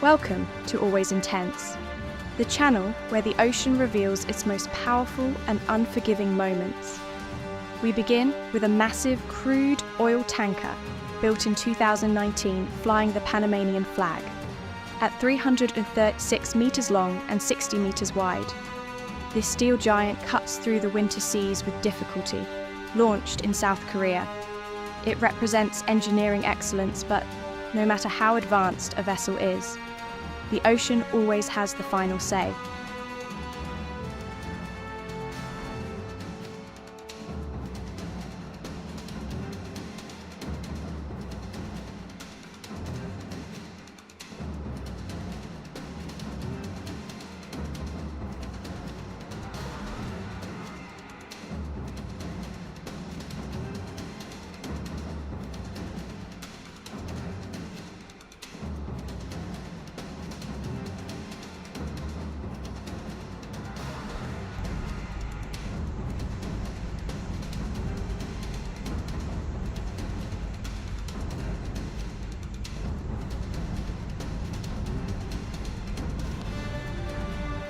Welcome to Always Intense, the channel where the ocean reveals its most powerful and unforgiving moments. We begin with a massive crude oil tanker built in 2019 flying the Panamanian flag. At 336 meters long and 60 meters wide, this steel giant cuts through the winter seas with difficulty, launched in South Korea. It represents engineering excellence, but no matter how advanced a vessel is, the ocean always has the final say.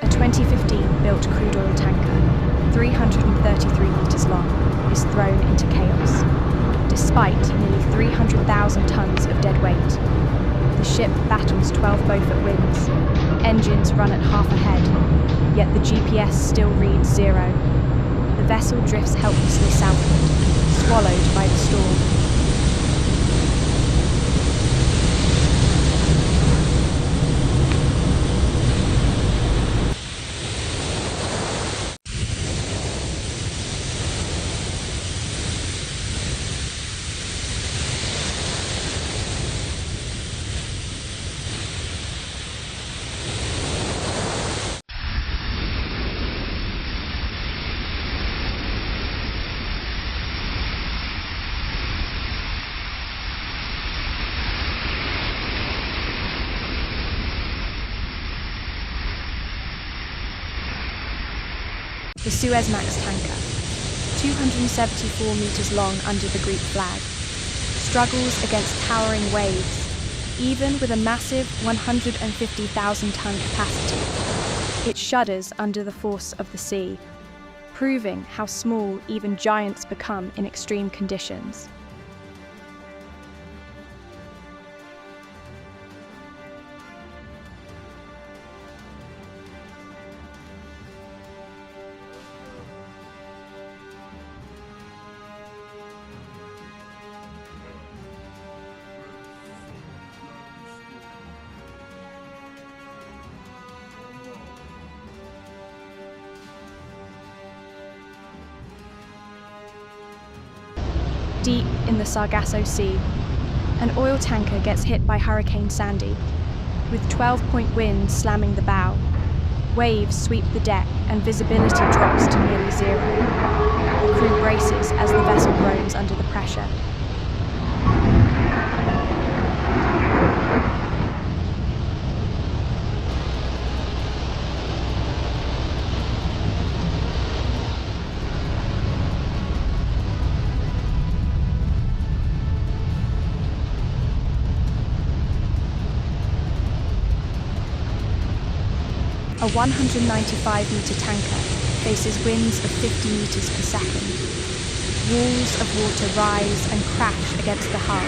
A 2015 built crude oil tanker, 333 meters long, is thrown into chaos. Despite nearly 300,000 tons of dead weight, the ship battles 12 Beaufort winds. Engines run at half a head, yet the GPS still reads 0. The vessel drifts helplessly southward, swallowed by the storm. The Suezmax tanker, 274 meters long under the Greek flag, struggles against towering waves, even with a massive 150,000-ton capacity. It shudders under the force of the sea, proving how small even giants become in extreme conditions. Deep in the Sargasso Sea, an oil tanker gets hit by Hurricane Sandy, with 12-point winds slamming the bow. Waves sweep the deck and visibility drops to nearly 0. The crew braces as the vessel groans under the pressure. A 195-meter tanker faces winds of 50 meters per second. Walls of water rise and crash against the hull,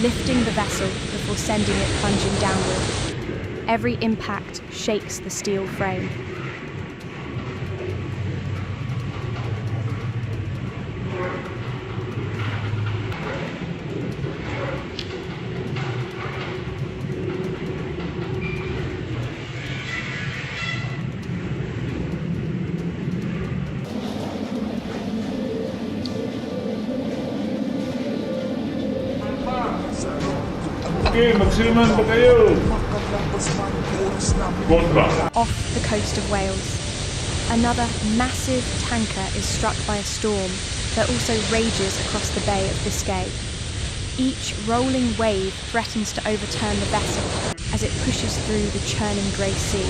lifting the vessel before sending it plunging downward. Every impact shakes the steel frame. Oke, maksimal pa kayo. Off the coast of Wales, another massive tanker is struck by a storm that also rages across the Bay of Biscay. Each rolling wave threatens to overturn the vessel as it pushes through the churning grey sea.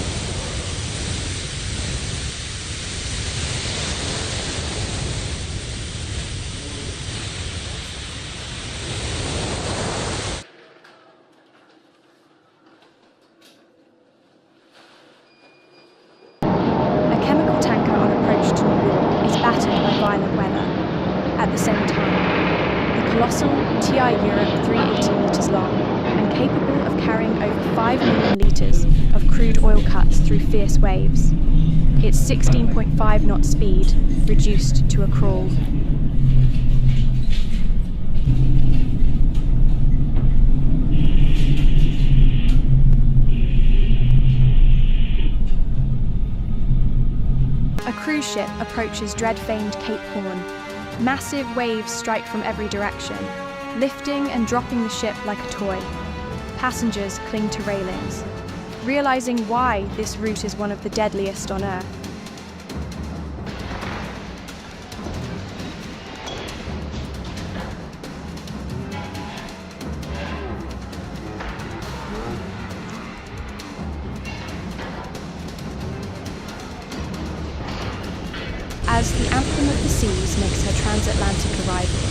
violent weather. At the same time, the colossal TI Europe 380 meters long and capable of carrying over 5 million liters of crude oil cuts through fierce waves. Its 16.5 knot speed reduced to a crawl. A cruise ship approaches dread-famed Cape Horn. Massive waves strike from every direction, lifting and dropping the ship like a toy. Passengers cling to railings, realizing why this route is one of the deadliest on Earth. As the anthem of the seas makes her transatlantic arrival,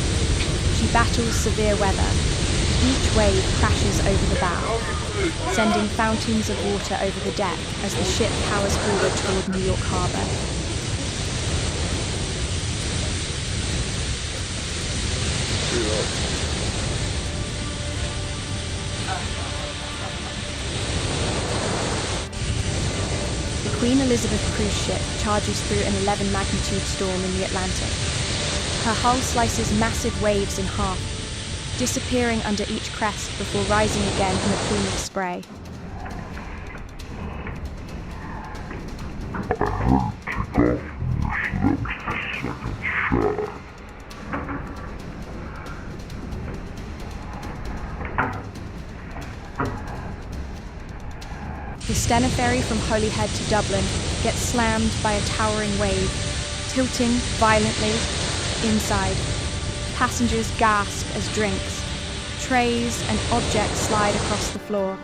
she battles severe weather. Each wave crashes over the bow, sending fountains of water over the deck as the ship powers forward toward New York Harbor. The Queen Elizabeth cruise ship charges through an 11 magnitude storm in the Atlantic. Her hull slices massive waves in half, disappearing under each crest before rising again in a plume of spray. The Stena ferry from Holyhead to Dublin gets slammed by a towering wave, tilting violently inside. Passengers gasp as drinks, trays and objects slide across the floor.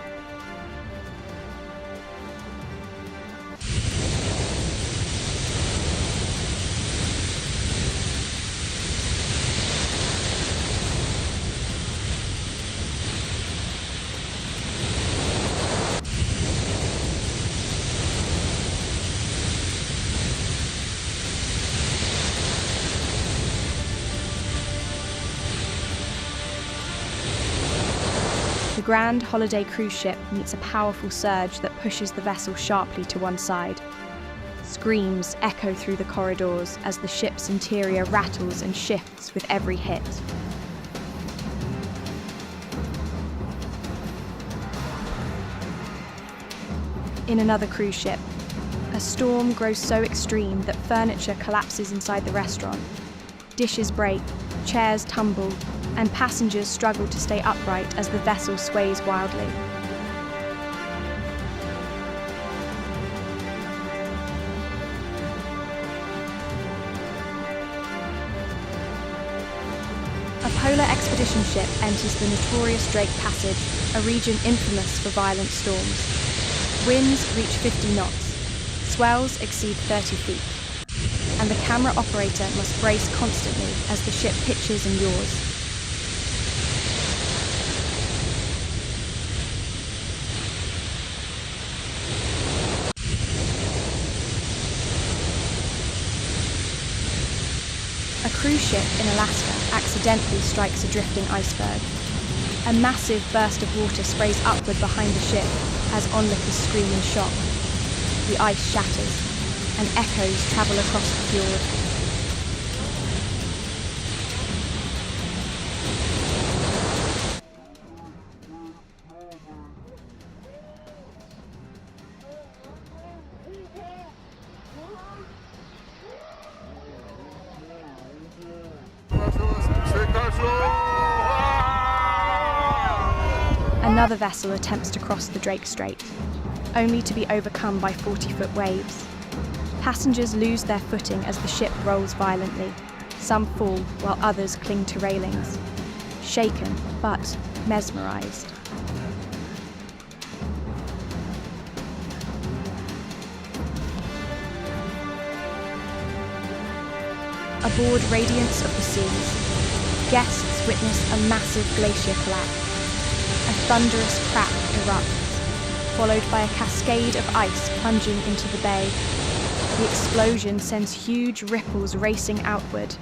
The Grand Holiday cruise ship meets a powerful surge that pushes the vessel sharply to one side. Screams echo through the corridors as the ship's interior rattles and shifts with every hit. In another cruise ship, a storm grows so extreme that furniture collapses inside the restaurant. Dishes break, chairs tumble, and passengers struggle to stay upright as the vessel sways wildly. A polar expedition ship enters the notorious Drake Passage, a region infamous for violent storms. Winds reach 50 knots, swells exceed 30 feet, and the camera operator must brace constantly as the ship pitches and yaws. A cruise ship in Alaska accidentally strikes a drifting iceberg. A massive burst of water sprays upward behind the ship as onlookers scream in shock. The ice shatters, and echoes travel across the fjord. Another vessel attempts to cross the Drake Strait, only to be overcome by 40-foot waves. Passengers lose their footing as the ship rolls violently. Some fall while others cling to railings, shaken but mesmerized. Aboard Radiance of the Seas, guests witness a massive glacier collapse. A thunderous crack erupts, followed by a cascade of ice plunging into the bay. The explosion sends huge ripples racing outward.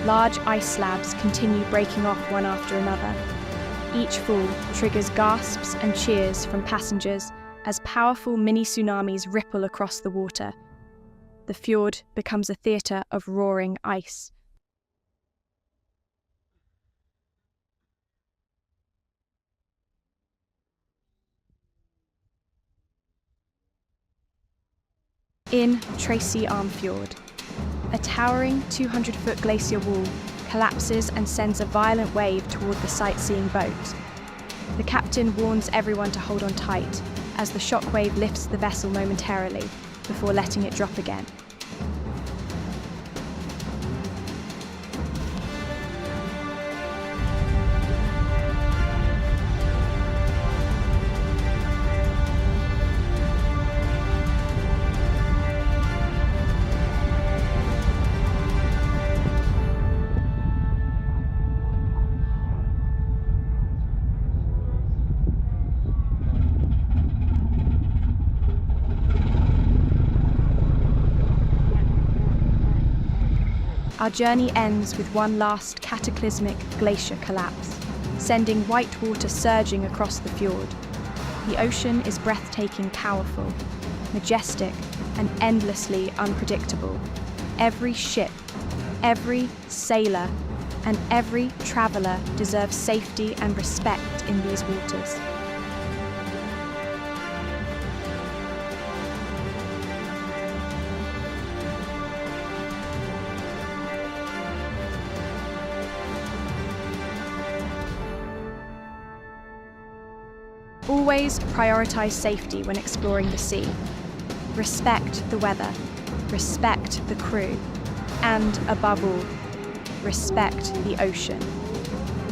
Large ice slabs continue breaking off one after another. Each fall triggers gasps and cheers from passengers as powerful mini-tsunamis ripple across the water. The fjord becomes a theatre of roaring ice. In Tracy Arm Fjord, a towering 200-foot glacier wall collapses and sends a violent wave toward the sightseeing boat. The captain warns everyone to hold on tight as the shockwave lifts the vessel momentarily before letting it drop again. Our journey ends with one last cataclysmic glacier collapse, sending white water surging across the fjord. The ocean is breathtaking, powerful, majestic, and endlessly unpredictable. Every ship, every sailor, and every traveller deserves safety and respect in these waters. Always prioritise safety when exploring the sea. Respect the weather, respect the crew, and above all, respect the ocean.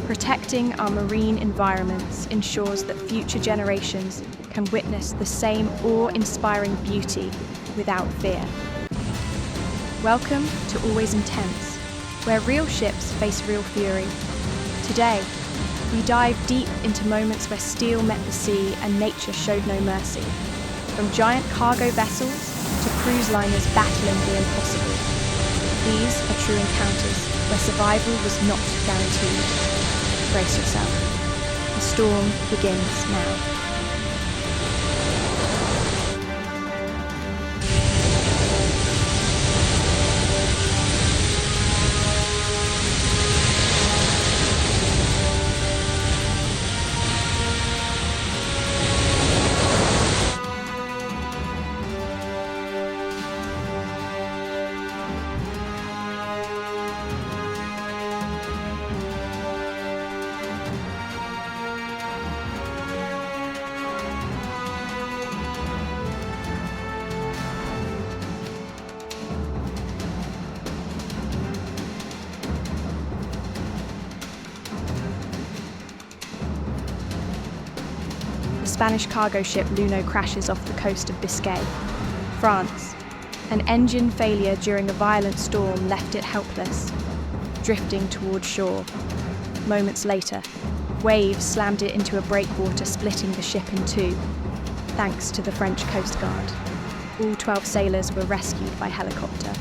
Protecting our marine environments ensures that future generations can witness the same awe-inspiring beauty without fear. Welcome to Always Intense, where real ships face real fury. Today, we dive deep into moments where steel met the sea and nature showed no mercy. From giant cargo vessels to cruise liners battling the impossible. These are true encounters where survival was not guaranteed. Brace yourself. The storm begins now. The Spanish cargo ship Luno crashes off the coast of Biscay, France. An engine failure during a violent storm left it helpless, drifting toward shore. Moments later, waves slammed it into a breakwater, splitting the ship in two, thanks to the French Coast Guard. All 12 sailors were rescued by helicopter.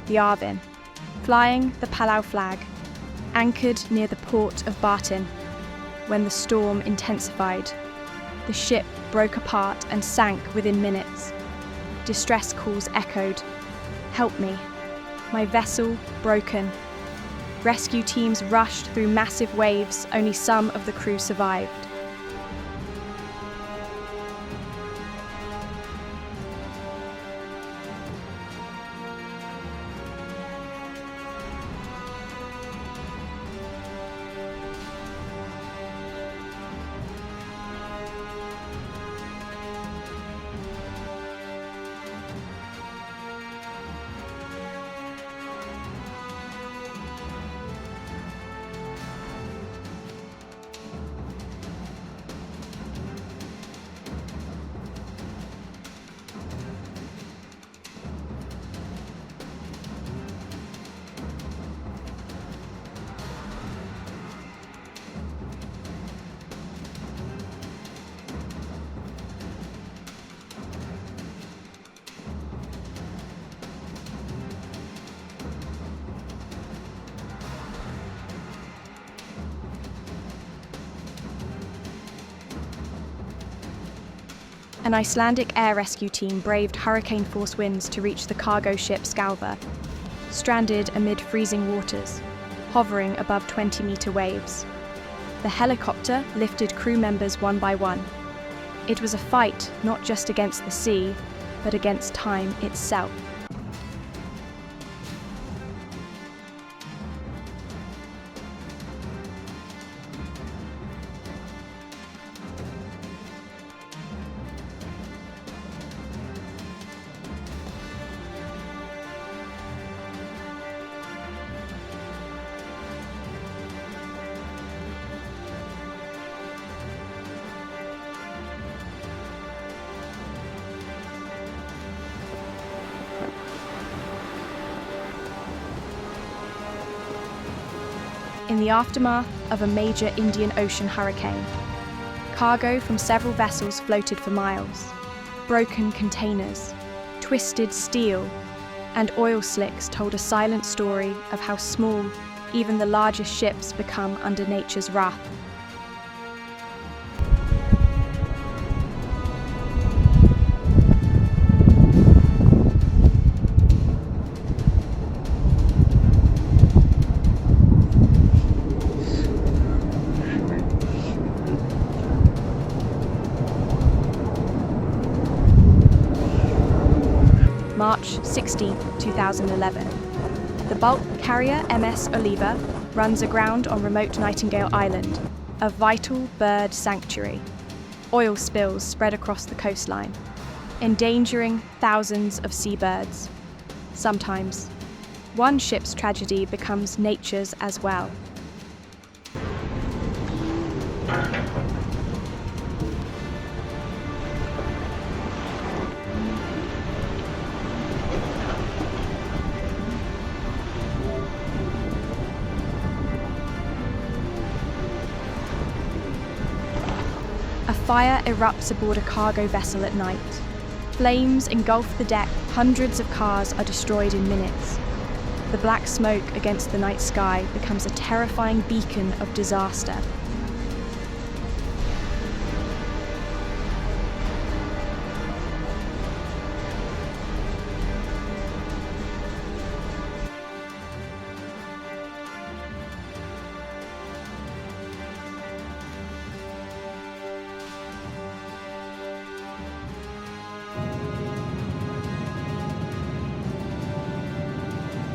The Arvin, flying the Palau flag, anchored near the port of Bartin. When the storm intensified, the ship broke apart and sank within minutes. Distress calls echoed, "Help me, my vessel broken, Rescue teams rushed through massive waves, only some of the crew survived. An Icelandic air rescue team braved hurricane-force winds to reach the cargo ship Skálvar, stranded amid freezing waters, hovering above 20-meter waves. The helicopter lifted crew members one by one. It was a fight not just against the sea, but against time itself. In the aftermath of a major Indian Ocean hurricane, cargo from several vessels floated for miles. Broken containers, twisted steel, and oil slicks told a silent story of how small even the largest ships become under nature's wrath. March 16, 2011. The bulk carrier MS Oliva runs aground on remote Nightingale Island, a vital bird sanctuary. Oil spills spread across the coastline, endangering thousands of seabirds. Sometimes, one ship's tragedy becomes nature's as well. A fire erupts aboard a cargo vessel at night. Flames engulf the deck, hundreds of cars are destroyed in minutes. The black smoke against the night sky becomes a terrifying beacon of disaster.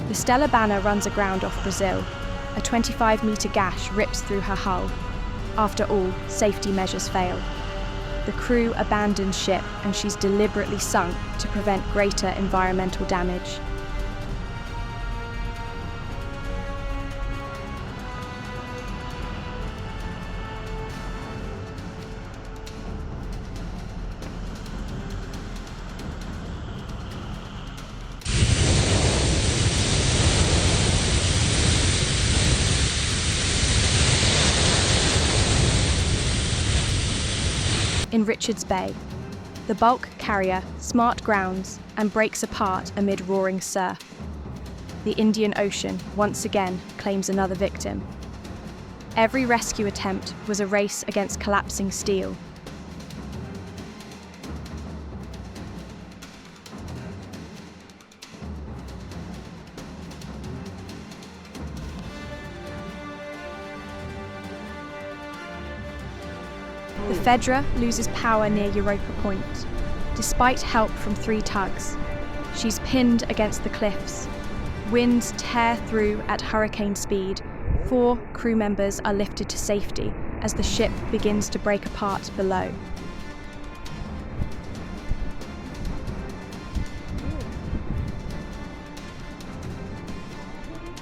The Stella Banner runs aground off Brazil. A 25-meter gash rips through her hull. After all, safety measures fail. The crew abandons ship and she's deliberately sunk to prevent greater environmental damage. In Richards Bay, the bulk carrier smart grounds and breaks apart amid roaring surf. The Indian Ocean once again claims another victim. Every rescue attempt was a race against collapsing steel. The Fedra loses power near Europa Point, despite help from 3 tugs. She's pinned against the cliffs. Winds tear through at hurricane speed. 4 crew members are lifted to safety as the ship begins to break apart below.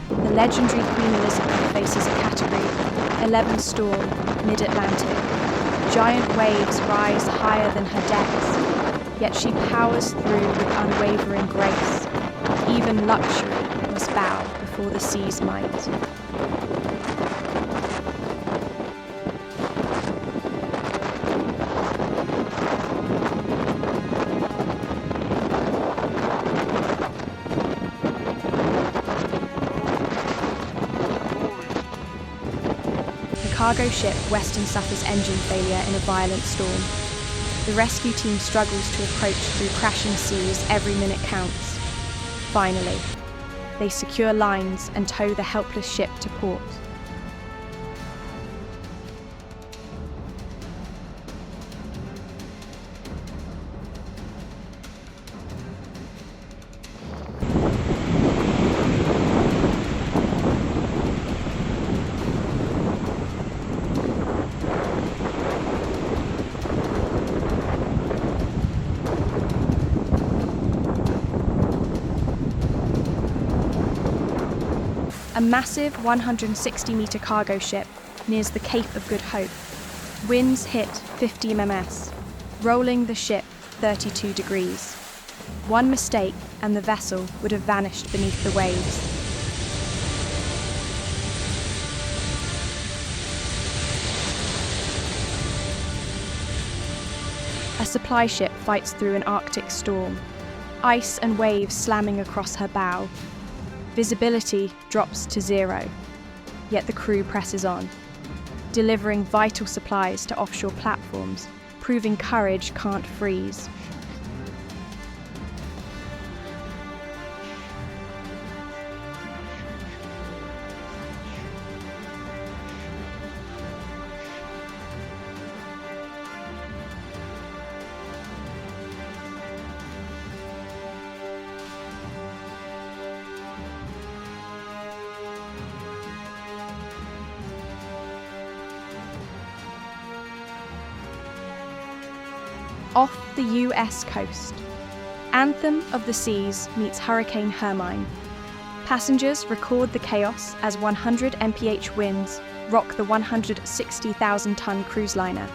The legendary Queen Elizabeth faces a Category 11 storm mid-Atlantic. Giant waves rise higher than her decks, yet she powers through with unwavering grace. Even luxury must bow before the sea's might. The cargo ship Western suffers engine failure in a violent storm. The rescue team struggles to approach through crashing seas. Every minute counts. Finally, they secure lines and tow the helpless ship to port. A massive 160-metre cargo ship nears the Cape of Good Hope. Winds hit 50 ms, rolling the ship 32 degrees. One mistake and the vessel would have vanished beneath the waves. A supply ship fights through an Arctic storm, ice and waves slamming across her bow. Visibility drops to 0, yet the crew presses on, delivering vital supplies to offshore platforms, proving courage can't freeze. Off the US coast, Anthem of the Seas meets Hurricane Hermine. Passengers record the chaos as 100 mph winds rock the 160,000-ton cruise liner.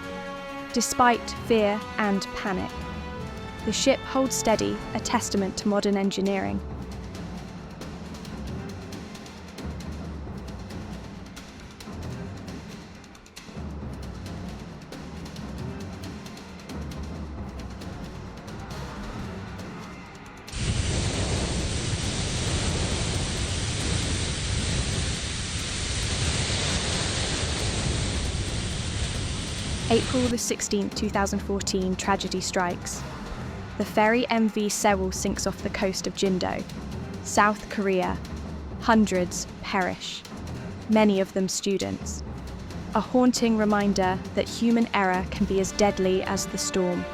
Despite fear and panic, the ship holds steady, a testament to modern engineering. April the 16th, 2014, tragedy strikes. The ferry MV Sewell sinks off the coast of Jindo, South Korea. Hundreds perish, many of them students. A haunting reminder that human error can be as deadly as the storm.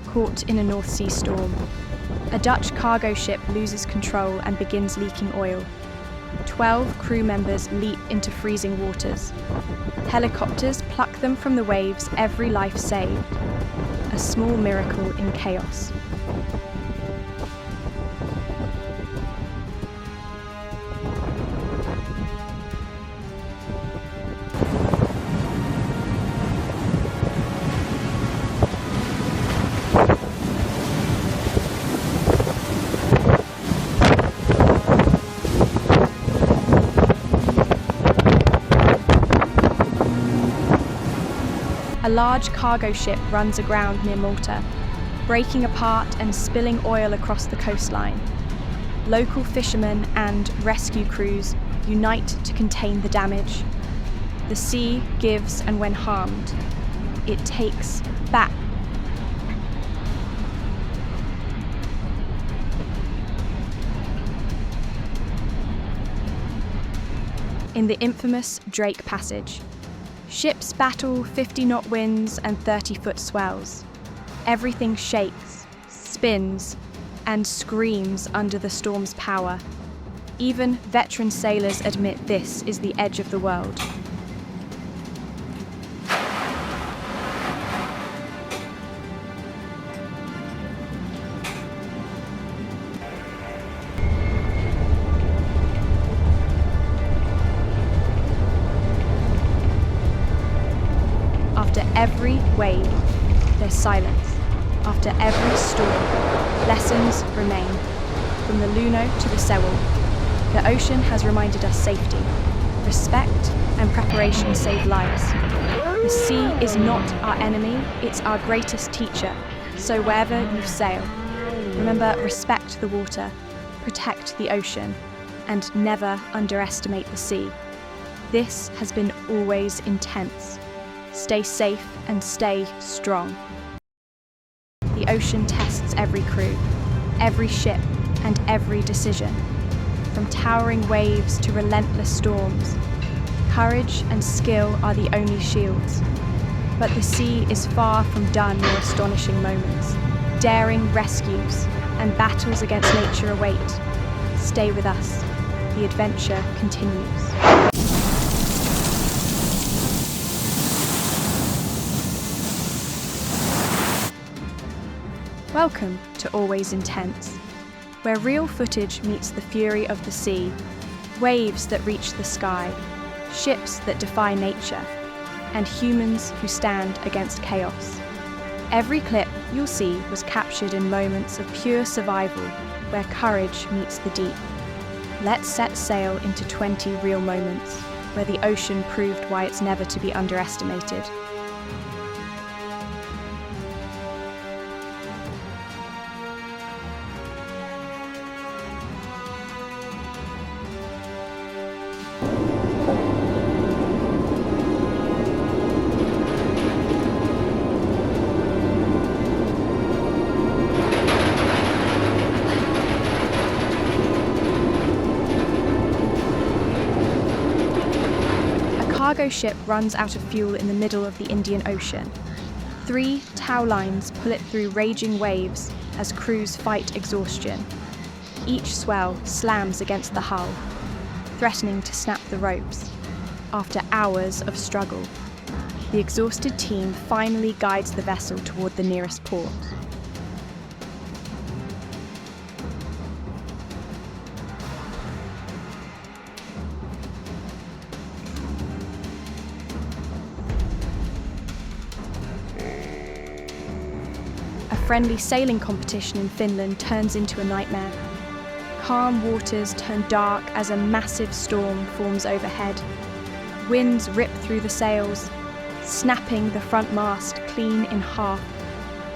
Caught in a North Sea storm. A Dutch cargo ship loses control and begins leaking oil. 12 crew members leap into freezing waters. Helicopters pluck them from the waves, every life saved. A small miracle in chaos. A large cargo ship runs aground near Malta. breaking apart and spilling oil across the coastline. Local fishermen and rescue crews unite to contain the damage. The sea gives, and when harmed, it takes back. In the infamous Drake Passage, ships battle 50-knot winds and 30-foot swells. Everything shakes, spins, and screams under the storm's power. Even veteran sailors admit this is the edge of the world. After every wave, there's silence. After every storm, lessons remain. From the Luno to the Sewell, the ocean has reminded us safety. Respect and preparation save lives. The sea is not our enemy, it's our greatest teacher. So wherever you sail, remember, respect the water, protect the ocean, and never underestimate the sea. This has been always intense. Stay safe and stay strong. The ocean tests every crew, every ship, and every decision. From towering waves to relentless storms, courage and skill are the only shields. But the sea is far from done your astonishing moments. Daring rescues and battles against nature await. Stay with us. The adventure continues. Welcome to Always Intense, where real footage meets the fury of the sea, waves that reach the sky, ships that defy nature, and humans who stand against chaos. Every clip you'll see was captured in moments of pure survival, where courage meets the deep. Let's set sail into 20 real moments, where the ocean proved why it's never to be underestimated. A cargo ship runs out of fuel in the middle of the Indian Ocean. 3 tow lines pull it through raging waves as crews fight exhaustion. Each swell slams against the hull, threatening to snap the ropes. After hours of struggle, the exhausted team finally guides the vessel toward the nearest port. A friendly sailing competition in Finland turns into a nightmare. Calm waters turn dark as a massive storm forms overhead. Winds rip through the sails, snapping the front mast clean in half.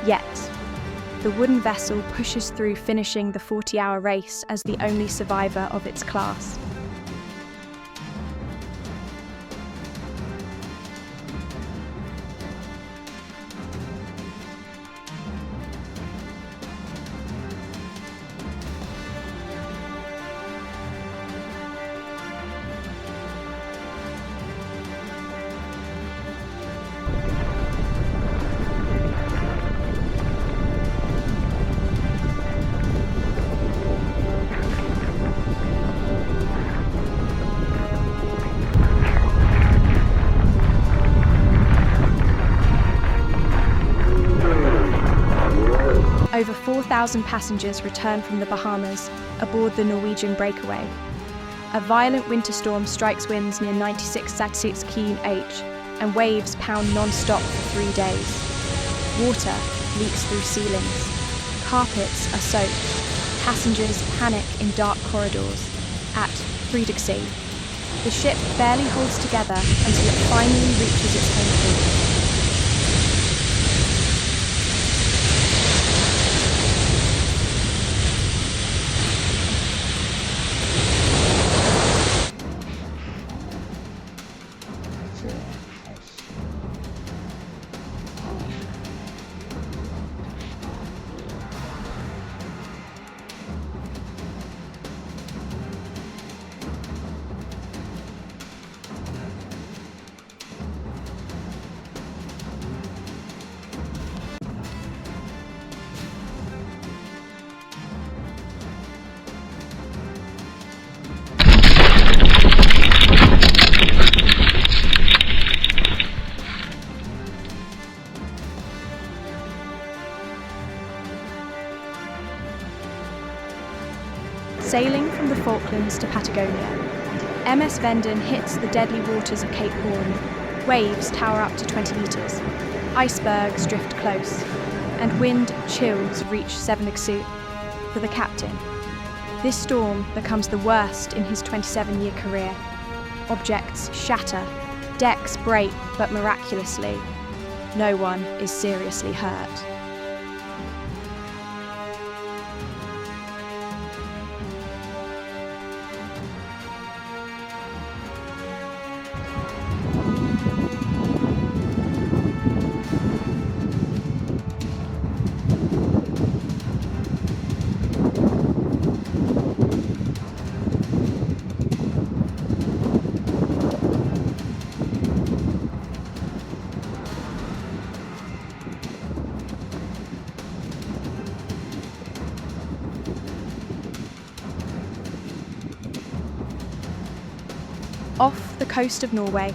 Yet, the wooden vessel pushes through, finishing the 40-hour race as the only survivor of its class. Over 4,000 passengers return from the Bahamas aboard the Norwegian Breakaway. A violent winter storm strikes winds near 96 Keen H, and waves pound non-stop for 3 days. Water leaks through ceilings. Carpets are soaked. Passengers panic in dark corridors. At Frederikshavn, the ship barely holds together until it finally reaches its home port. Sailing from the Falklands to Patagonia, MS Venden hits the deadly waters of Cape Horn. Waves tower up to 20 metres. Icebergs drift close, and wind chills reach Seven-Exu. For the captain, this storm becomes the worst in his 27-year career. Objects shatter, decks break, but miraculously, no one is seriously hurt. Off the coast of Norway,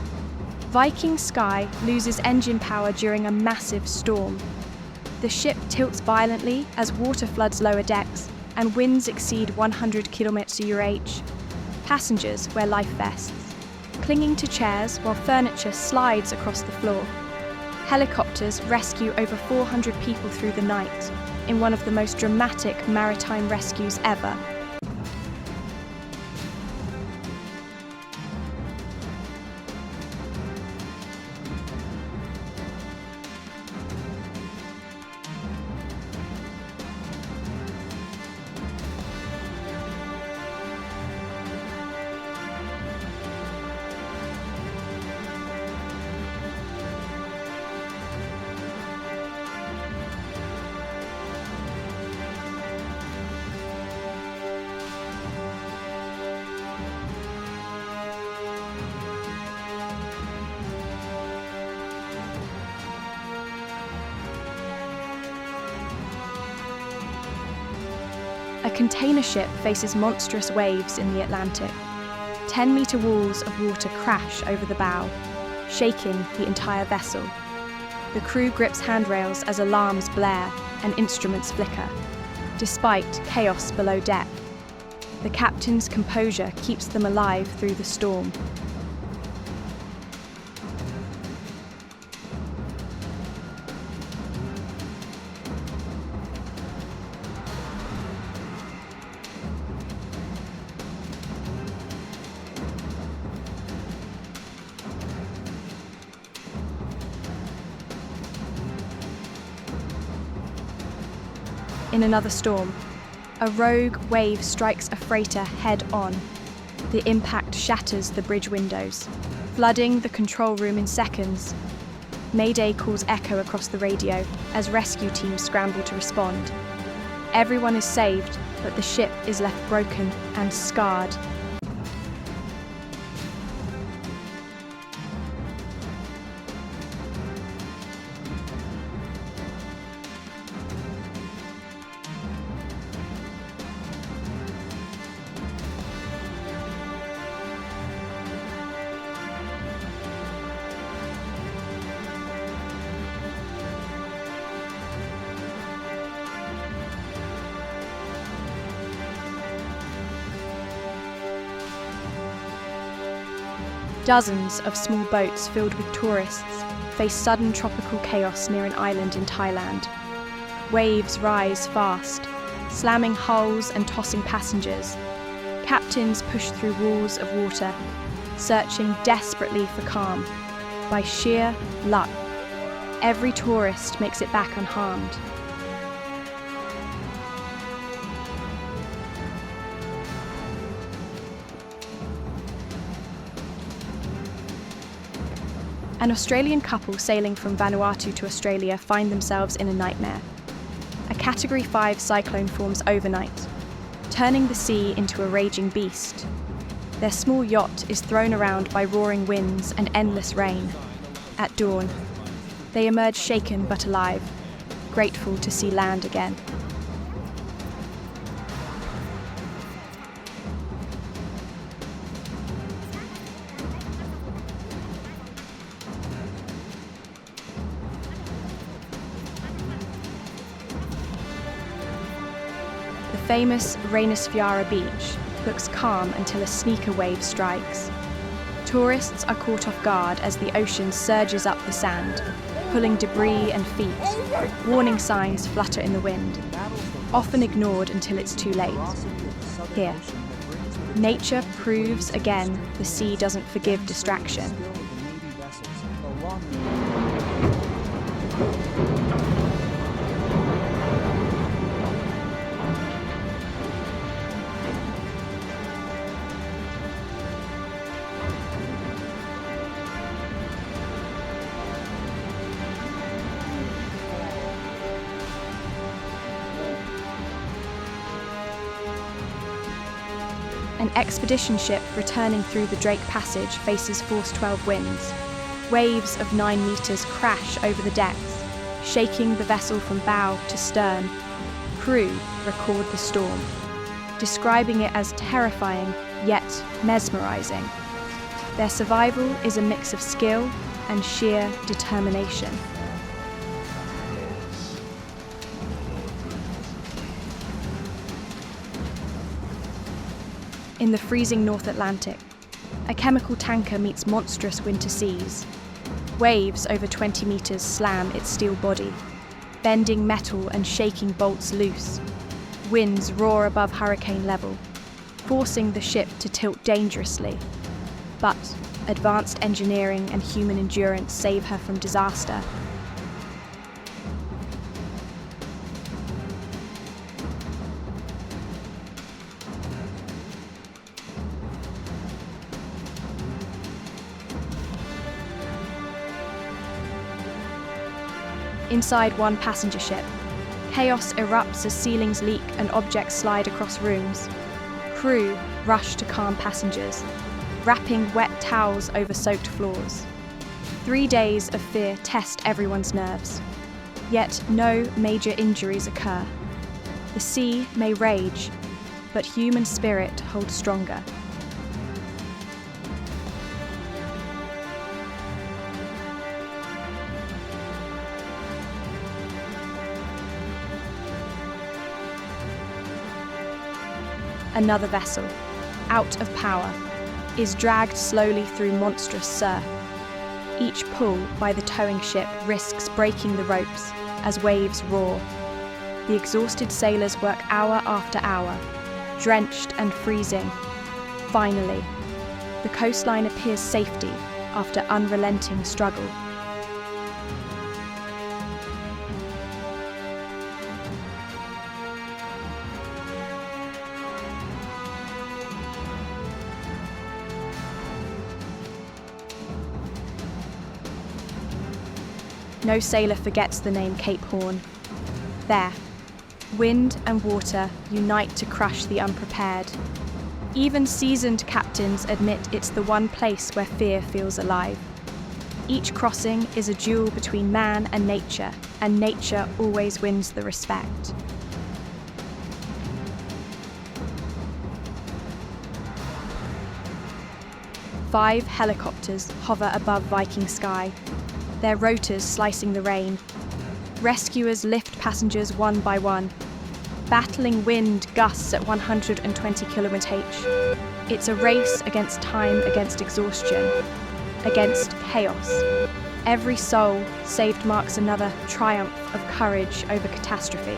Viking Sky loses engine power during a massive storm. The ship tilts violently as water floods lower decks and winds exceed 100 km/h. Passengers wear life vests, clinging to chairs while furniture slides across the floor. Helicopters rescue over 400 people through the night in one of the most dramatic maritime rescues ever. A container ship faces monstrous waves in the Atlantic. 10-metre walls of water crash over the bow, shaking the entire vessel. The crew grips handrails as alarms blare and instruments flicker, despite chaos below deck. The captain's composure keeps them alive through the storm. In another storm, a rogue wave strikes a freighter head-on. The impact shatters the bridge windows, flooding the control room in seconds. Mayday calls echo across the radio as rescue teams scramble to respond. Everyone is saved, but the ship is left broken and scarred. Dozens of small boats filled with tourists face sudden tropical chaos near an island in Thailand. Waves rise fast, slamming hulls and tossing passengers. Captains push through walls of water, searching desperately for calm. By sheer luck, every tourist makes it back unharmed. An Australian couple sailing from Vanuatu to Australia find themselves in a nightmare. A Category 5 cyclone forms overnight, turning the sea into a raging beast. Their small yacht is thrown around by roaring winds and endless rain. At dawn, they emerge shaken but alive, grateful to see land again. The famous Reynisfjara beach looks calm until a sneaker wave strikes. Tourists are caught off guard as the ocean surges up the sand, pulling debris and feet. Warning signs flutter in the wind, often ignored until it's too late. Here, nature proves again the sea doesn't forgive distraction. An expedition ship returning through the Drake Passage faces force 12 winds. Waves of 9 meters crash over the decks, shaking the vessel from bow to stern. Crew record the storm, describing it as terrifying yet mesmerizing. Their survival is a mix of skill and sheer determination. In the freezing North Atlantic, a chemical tanker meets monstrous winter seas. Waves over 20 meters slam its steel body, bending metal and shaking bolts loose. Winds roar above hurricane level, forcing the ship to tilt dangerously. But advanced engineering and human endurance save her from disaster. Inside one passenger ship, chaos erupts as ceilings leak and objects slide across rooms. Crew rush to calm passengers, wrapping wet towels over soaked floors. 3 days of fear test everyone's nerves, yet no major injuries occur. The sea may rage, but human spirit holds stronger. Another vessel, out of power, is dragged slowly through monstrous surf. Each pull by the towing ship risks breaking the ropes as waves roar. The exhausted sailors work hour after hour, drenched and freezing. Finally, the coastline appears safety after unrelenting struggle. No sailor forgets the name Cape Horn. There, wind and water unite to crush the unprepared. Even seasoned captains admit it's the one place where fear feels alive. Each crossing is a duel between man and nature always wins the respect. Five helicopters hover above Viking sky, their rotors slicing the rain. Rescuers lift passengers one by one. Battling wind gusts at 120 km/h. It's a race against time, against exhaustion, against chaos. Every soul saved marks another triumph of courage over catastrophe.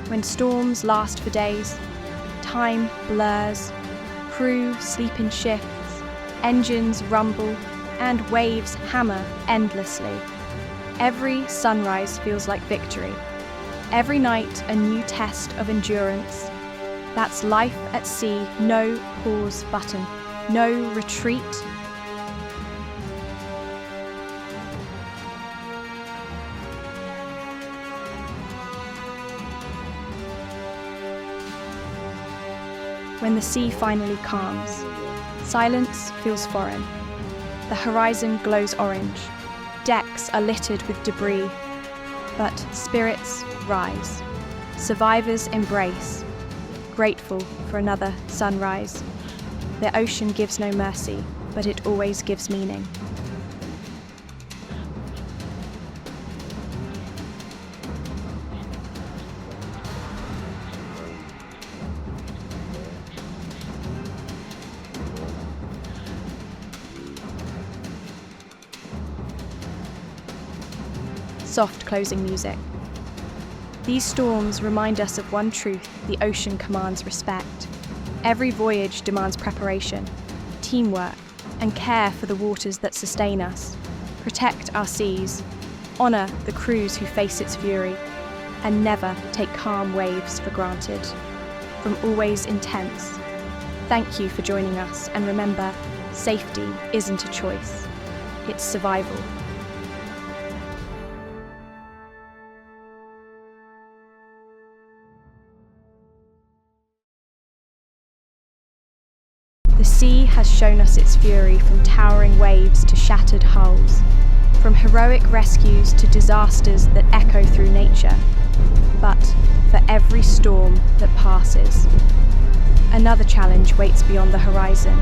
When storms last for days, time blurs, crew sleep in shifts, engines rumble, and waves hammer endlessly. Every sunrise feels like victory. Every night a new test of endurance. That's life at sea, no pause button, no retreat. When the sea finally calms, silence feels foreign. The horizon glows orange. Decks are littered with debris. But spirits rise, survivors embrace, grateful for another sunrise. The ocean gives no mercy, but it always gives meaning. Soft closing music. These storms remind us of one truth: the ocean commands respect. Every voyage demands preparation, teamwork, and care for the waters that sustain us. Protect our seas, honour the crews who face its fury, and never take calm waves for granted. From Always Intense, thank you for joining us, and remember, safety isn't a choice, it's survival. The sea has shown us its fury, from towering waves to shattered hulls, from heroic rescues to disasters that echo through nature. But for every storm that passes, another challenge waits beyond the horizon.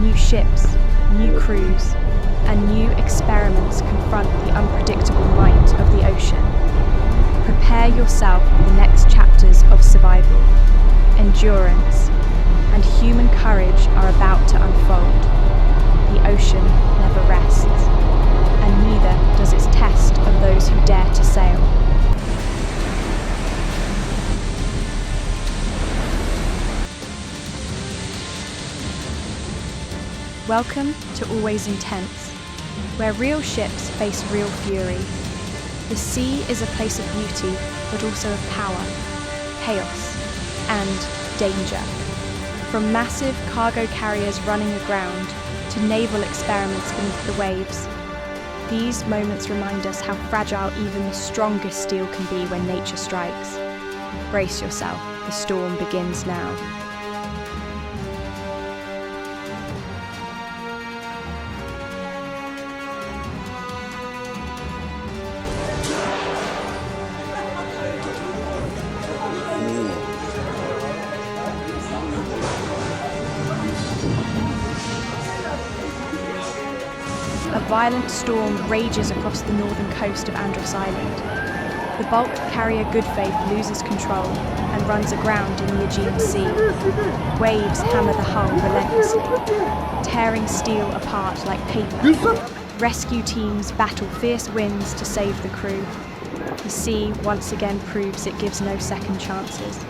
New ships, new crews, and new experiments confront the unpredictable might of the ocean. Prepare yourself for the next chapters of survival, endurance, and human courage are about to unfold. The ocean never rests, and neither does its test of those who dare to sail. Welcome to Always Intense, where real ships face real fury. The sea is a place of beauty, but also of power, chaos, and danger. From massive cargo carriers running aground to naval experiments beneath the waves, these moments remind us how fragile even the strongest steel can be when nature strikes. Brace yourself, the storm begins now. A violent storm rages across the northern coast of Andros Island. The bulk carrier Good Faith loses control and runs aground in the Aegean Sea. Waves hammer the hull relentlessly, tearing steel apart like paper. Rescue teams battle fierce winds to save the crew. The sea once again proves it gives no second chances.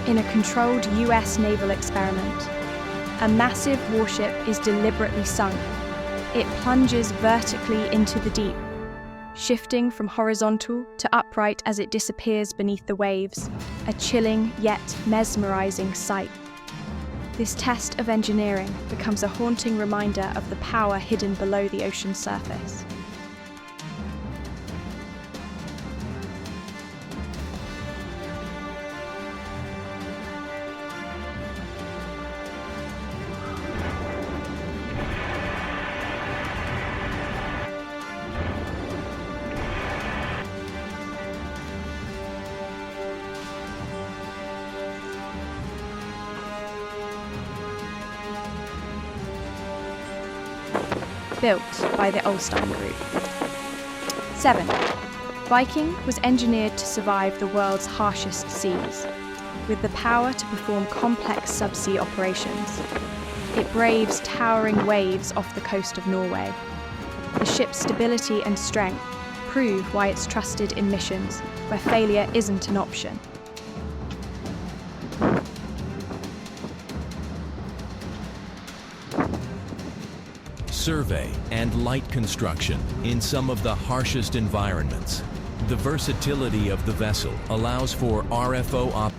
In a controlled US naval experiment, a massive warship is deliberately sunk. It plunges vertically into the deep, shifting from horizontal to upright as it disappears beneath the waves, a chilling yet mesmerizing sight. This test of engineering becomes a haunting reminder of the power hidden below the ocean's surface. Built by the Olstein Group. 7. Viking was engineered to survive the world's harshest seas, with the power to perform complex subsea operations. It braves towering waves off the coast of Norway. The ship's stability and strength prove why it's trusted in missions where failure isn't an option. Survey and light construction in some of the harshest environments. The versatility of the vessel allows for RFO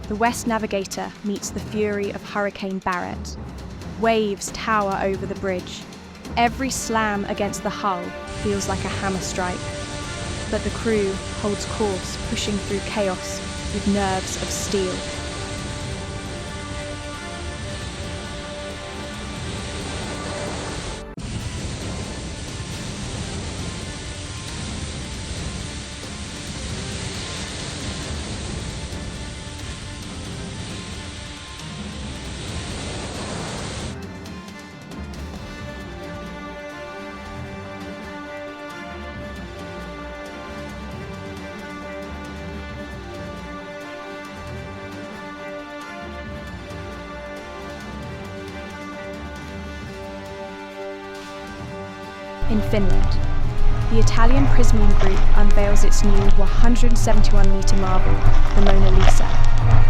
The West Navigator meets the fury of Hurricane Barrett. Waves tower over the bridge. Every slam against the hull feels like a hammer strike. But the crew holds course, pushing through chaos with nerves of steel. In Finland, the Italian Prismian Group unveils its new 171-metre marvel, the Mona Lisa,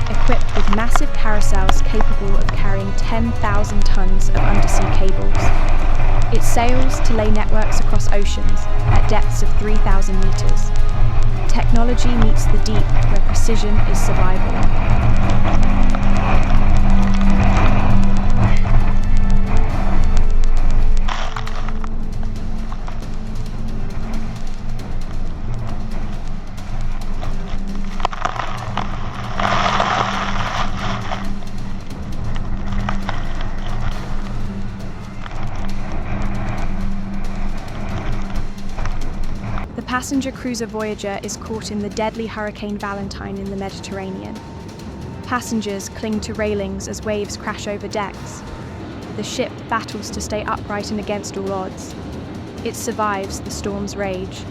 equipped with massive carousels capable of carrying 10,000 tons of undersea cables. It sails to lay networks across oceans at depths of 3,000 metres. Technology meets the deep where precision is survival. The passenger cruiser Voyager is caught in the deadly Hurricane Valentine in the Mediterranean. Passengers cling to railings as waves crash over decks. The ship battles to stay upright and against all odds. It survives the storm's rage.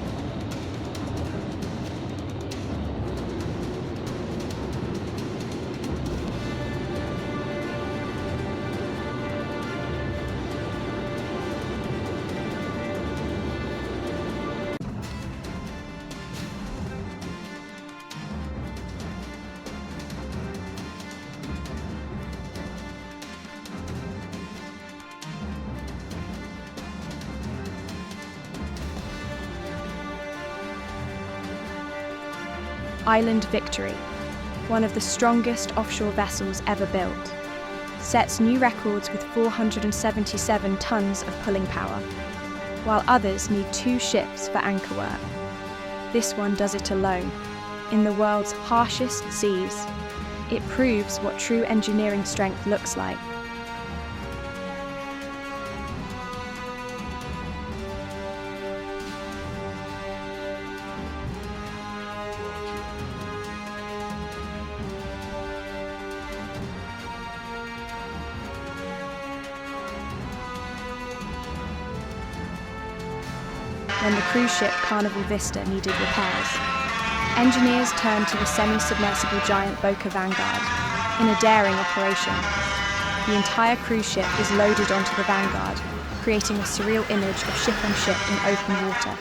Island Victory, one of the strongest offshore vessels ever built, sets new records with 477 tons of pulling power, while others need 2 ships for anchor work. This one does it alone, in the world's harshest seas. It proves what true engineering strength looks like. When the cruise ship Carnival Vista needed repairs, engineers turned to the semi-submersible giant Boca Vanguard in a daring operation. The entire cruise ship is loaded onto the Vanguard, creating a surreal image of ship on ship in open water.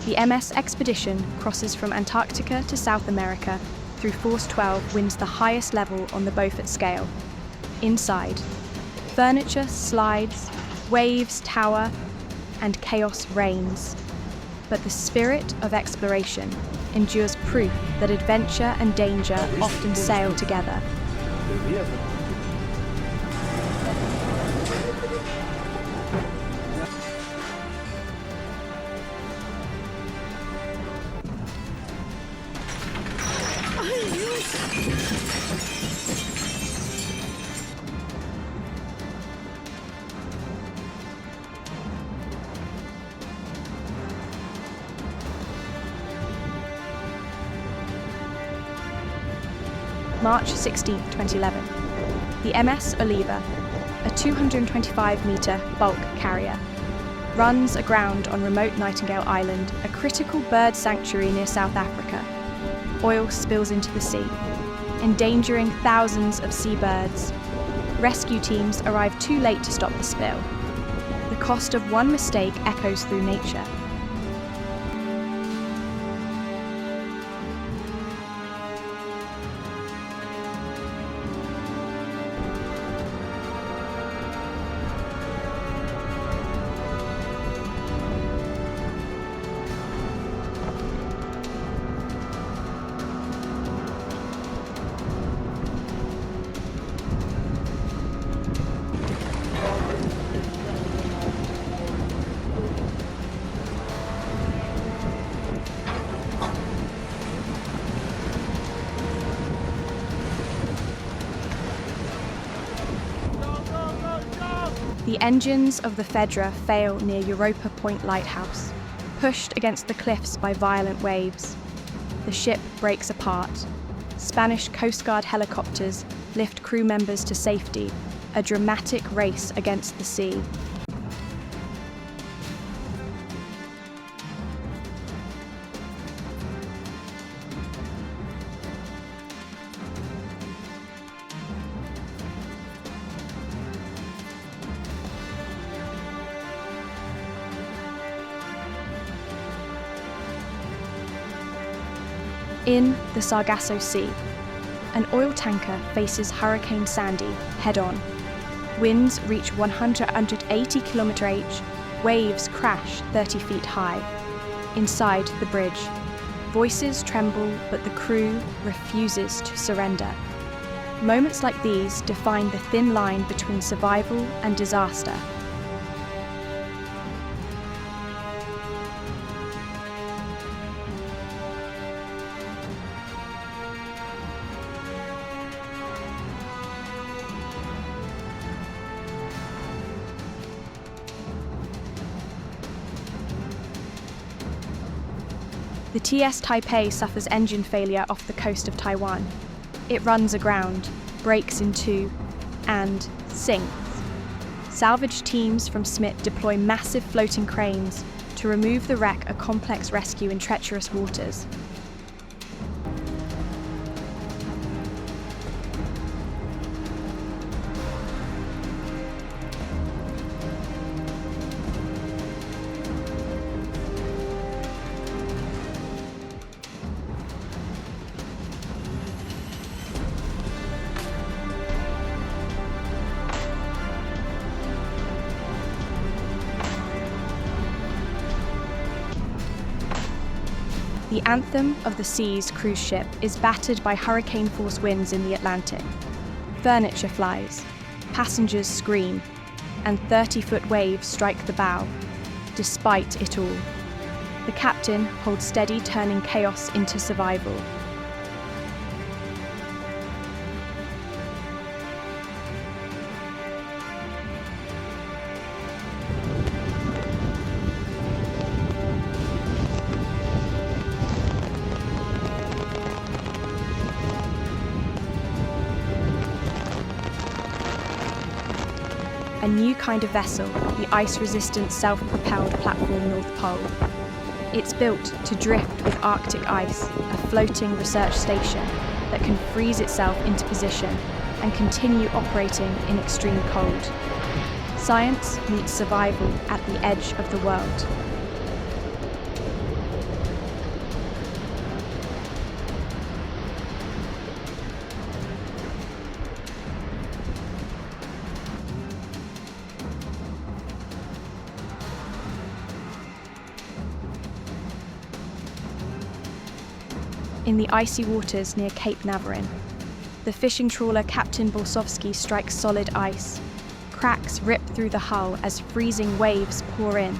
The MS Expedition crosses from Antarctica to South America through Force 12 wins the highest level on the Beaufort scale. Inside, furniture slides, waves tower, and chaos reigns. But the spirit of exploration endures proof that adventure and danger often sail together. March 16, 2011. The MS Oliva, a 225-metre bulk carrier, runs aground on remote Nightingale Island, a critical bird sanctuary near South Africa. Oil spills into the sea, endangering thousands of seabirds, Rescue teams arrive too late to stop the spill. The cost of one mistake echoes through nature. The engines of the Fedra fail near Europa Point Lighthouse, pushed against the cliffs by violent waves. The ship breaks apart. Spanish Coast Guard helicopters lift crew members to safety, a dramatic race against the sea. In the Sargasso Sea, an oil tanker faces Hurricane Sandy head-on. Winds reach 180 km/h, waves crash 30 feet high. Inside the bridge, voices tremble, but the crew refuses to surrender. Moments like these define the thin line between survival and disaster. The TS Taipei suffers engine failure off the coast of Taiwan. It runs aground, breaks in two, and sinks. Salvage teams from Smith deploy massive floating cranes to remove the wreck, a complex rescue in treacherous waters. The anthem of the seas cruise ship is battered by hurricane-force winds in the Atlantic. Furniture flies, passengers scream, and 30-foot waves strike the bow. Despite it all, the captain holds steady, turning chaos into survival. A new kind of vessel, the ice-resistant self-propelled platform North Pole. It's built to drift with Arctic ice, a floating research station that can freeze itself into position and continue operating in extreme cold. Science meets survival at the edge of the world. In the icy waters near Cape Navarin, the fishing trawler Captain Bolsovsky strikes solid ice. Cracks rip through the hull as freezing waves pour in.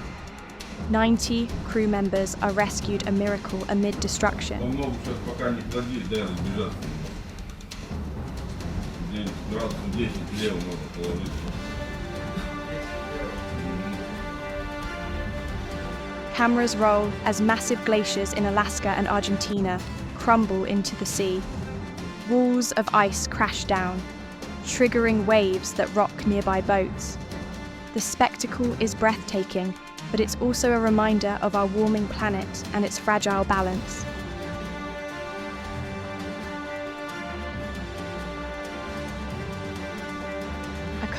90 crew members are rescued, a miracle amid destruction. Cameras roll as massive glaciers in Alaska and Argentina crumble into the sea. Walls of ice crash down, triggering waves that rock nearby boats. The spectacle is breathtaking, but it's also a reminder of our warming planet and its fragile balance.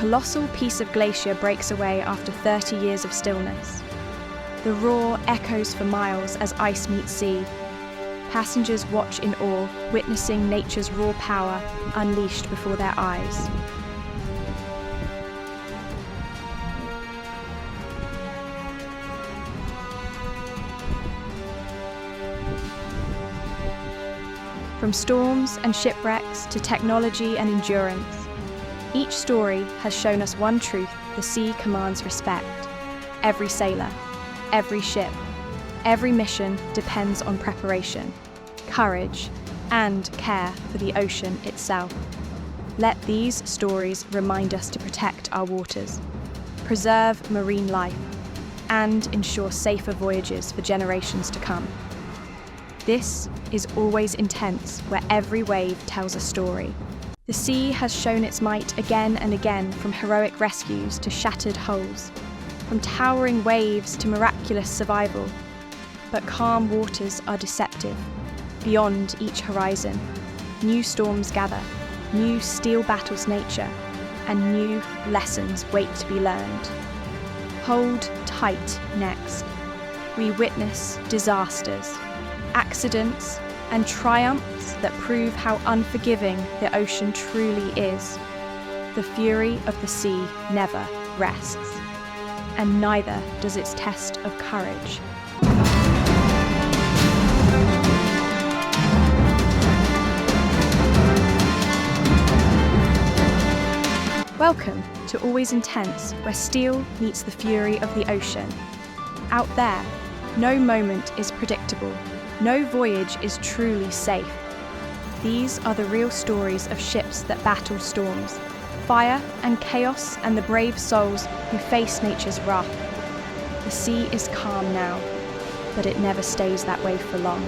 colossal piece of glacier breaks away after 30 years of stillness. The roar echoes for miles as ice meets sea. Passengers watch in awe, witnessing nature's raw power unleashed before their eyes. From storms and shipwrecks to technology and endurance, each story has shown us one truth: the sea commands respect. Every sailor, every ship, every mission depends on preparation, courage, and care for the ocean itself. Let these stories remind us to protect our waters, preserve marine life, and ensure safer voyages for generations to come. This is Always Intense, where every wave tells a story. The sea has shown its might again and again, from heroic rescues to shattered hulls, from towering waves to miraculous survival. But calm waters are deceptive. Beyond each horizon, new storms gather, new steel battles nature, and new lessons wait to be learned. Hold tight next. We witness disasters, accidents, and triumphs that prove how unforgiving the ocean truly is. The fury of the sea never rests, and neither does its test of courage. Welcome to Always Intense, where steel meets the fury of the ocean. Out there, no moment is predictable. No voyage is truly safe. These are the real stories of ships that battle storms, fire and chaos, and the brave souls who face nature's wrath. The sea is calm now, but it never stays that way for long.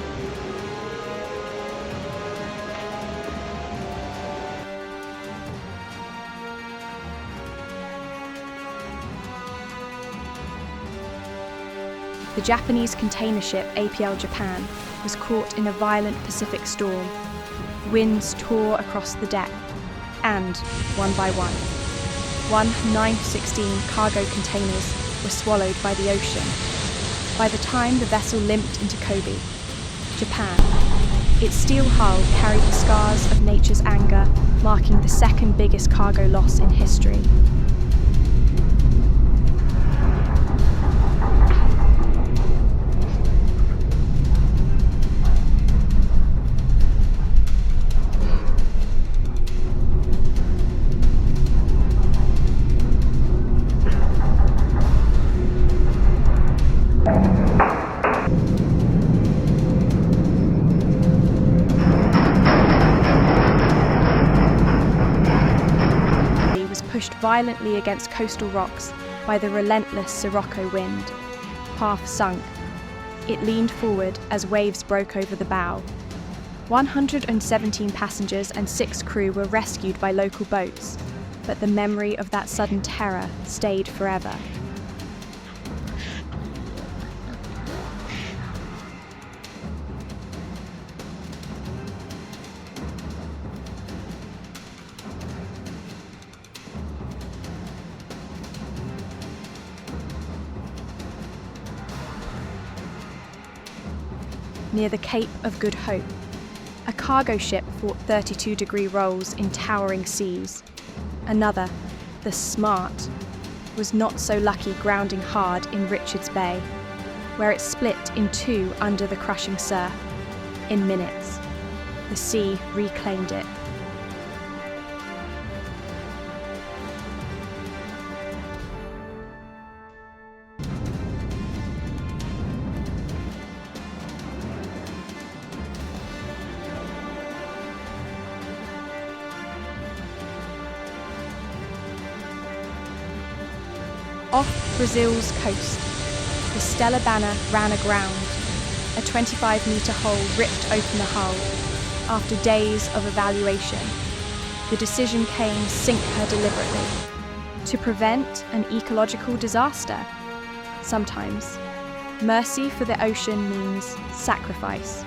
The Japanese container ship APL Japan was caught in a violent Pacific storm. Winds tore across the deck, and, one by one, 916 cargo containers were swallowed by the ocean. By the time the vessel limped into Kobe, Japan, its steel hull carried the scars of nature's anger, marking the second biggest cargo loss in history. Pushed violently against coastal rocks by the relentless Sirocco wind. Half sunk, it leaned forward as waves broke over the bow. 117 passengers and 6 crew were rescued by local boats, but the memory of that sudden terror stayed forever. Near the Cape of Good Hope, a cargo ship fought 32-degree rolls in towering seas. Another, the Smart, was not so lucky, grounding hard in Richards Bay, where it split in two under the crushing surf. In minutes, the sea reclaimed it. Off Brazil's coast, the Stella Banner ran aground. A 25-metre hole ripped open the hull. After days of evaluation, the decision came: sink her deliberately, to prevent an ecological disaster. Sometimes, mercy for the ocean means sacrifice.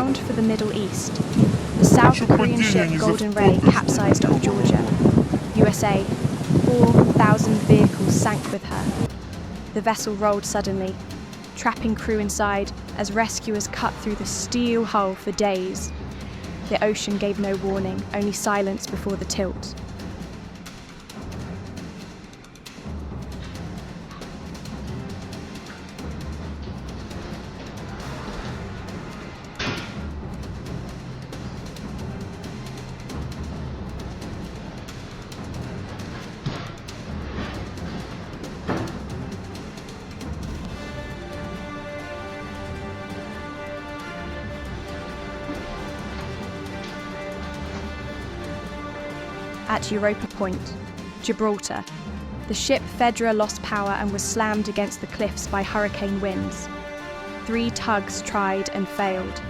bound for the Middle East. The South Korean ship Golden Ray capsized off Georgia. USA, 4,000 vehicles sank with her. The vessel rolled suddenly, trapping crew inside as rescuers cut through the steel hull for days. The ocean gave no warning, only silence before the tilt. At Europa Point, Gibraltar, the ship Fedra lost power and was slammed against the cliffs by hurricane winds. 3 tugs tried and failed.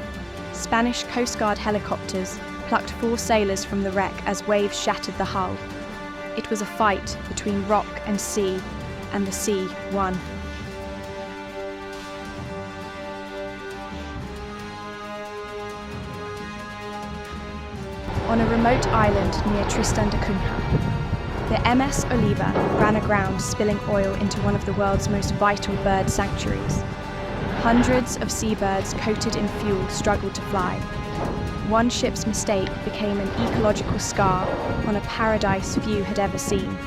Spanish Coast Guard helicopters plucked 4 sailors from the wreck as waves shattered the hull. It was a fight between rock and sea, and the sea won. On a remote island near Tristan da Cunha, the MS Oliva ran aground, spilling oil into one of the world's most vital bird sanctuaries. Hundreds of seabirds coated in fuel struggled to fly. One ship's mistake became an ecological scar on a paradise few had ever seen.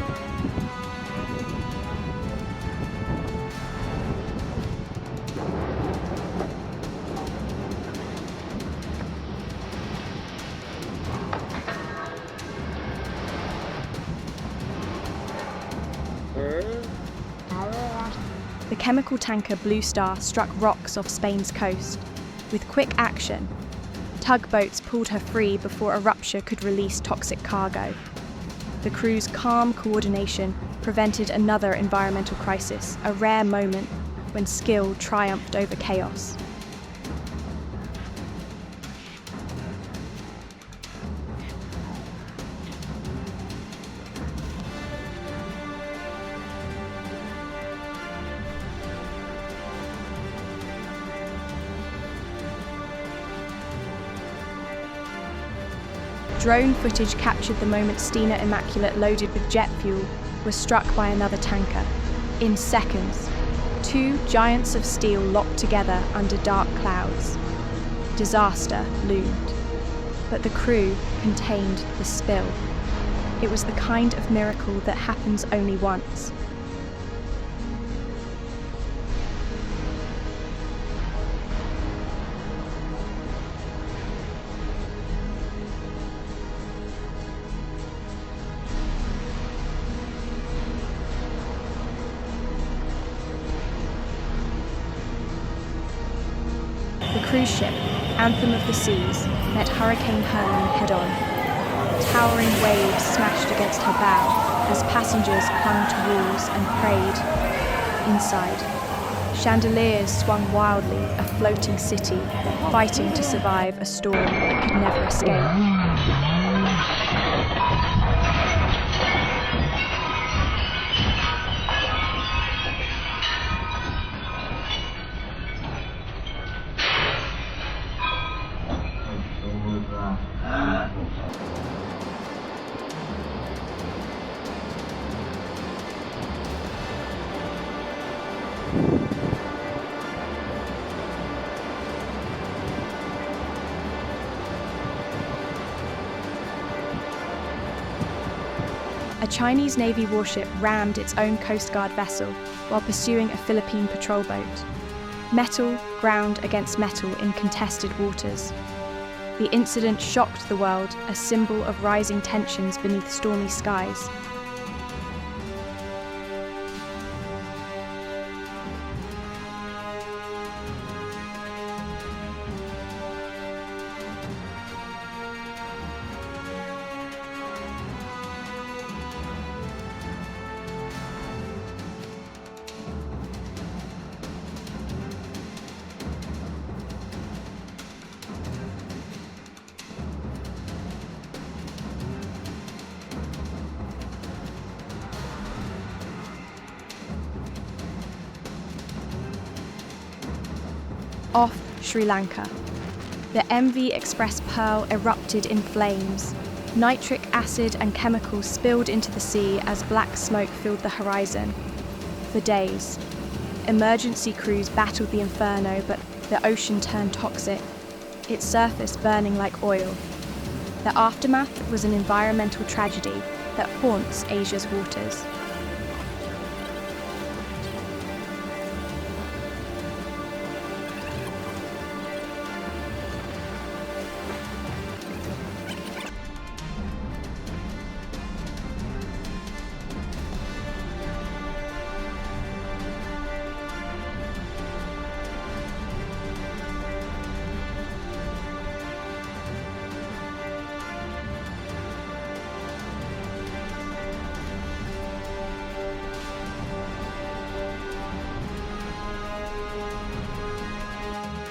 The chemical tanker Blue Star struck rocks off Spain's coast. With quick action, tugboats pulled her free before a rupture could release toxic cargo. The crew's calm coordination prevented another environmental crisis, a rare moment when skill triumphed over chaos. Drone footage captured the moment Stena Immaculate, loaded with jet fuel, was struck by another tanker. In seconds, 2 giants of steel locked together under dark clouds. Disaster loomed, but the crew contained the spill. It was the kind of miracle that happens only once. The cruise ship, Anthem of the Seas, met Hurricane Hermine head-on. Towering waves smashed against her bow as passengers clung to walls and prayed. Inside, chandeliers swung wildly, a floating city, fighting to survive a storm it could never escape. A Chinese Navy warship rammed its own Coast Guard vessel while pursuing a Philippine patrol boat. Metal ground against metal in contested waters. The incident shocked the world, a symbol of rising tensions beneath stormy skies. Off Sri Lanka. The MV Express Pearl erupted in flames. Nitric acid and chemicals spilled into the sea as black smoke filled the horizon. For days, emergency crews battled the inferno, but the ocean turned toxic, its surface burning like oil. The aftermath was an environmental tragedy that haunts Asia's waters.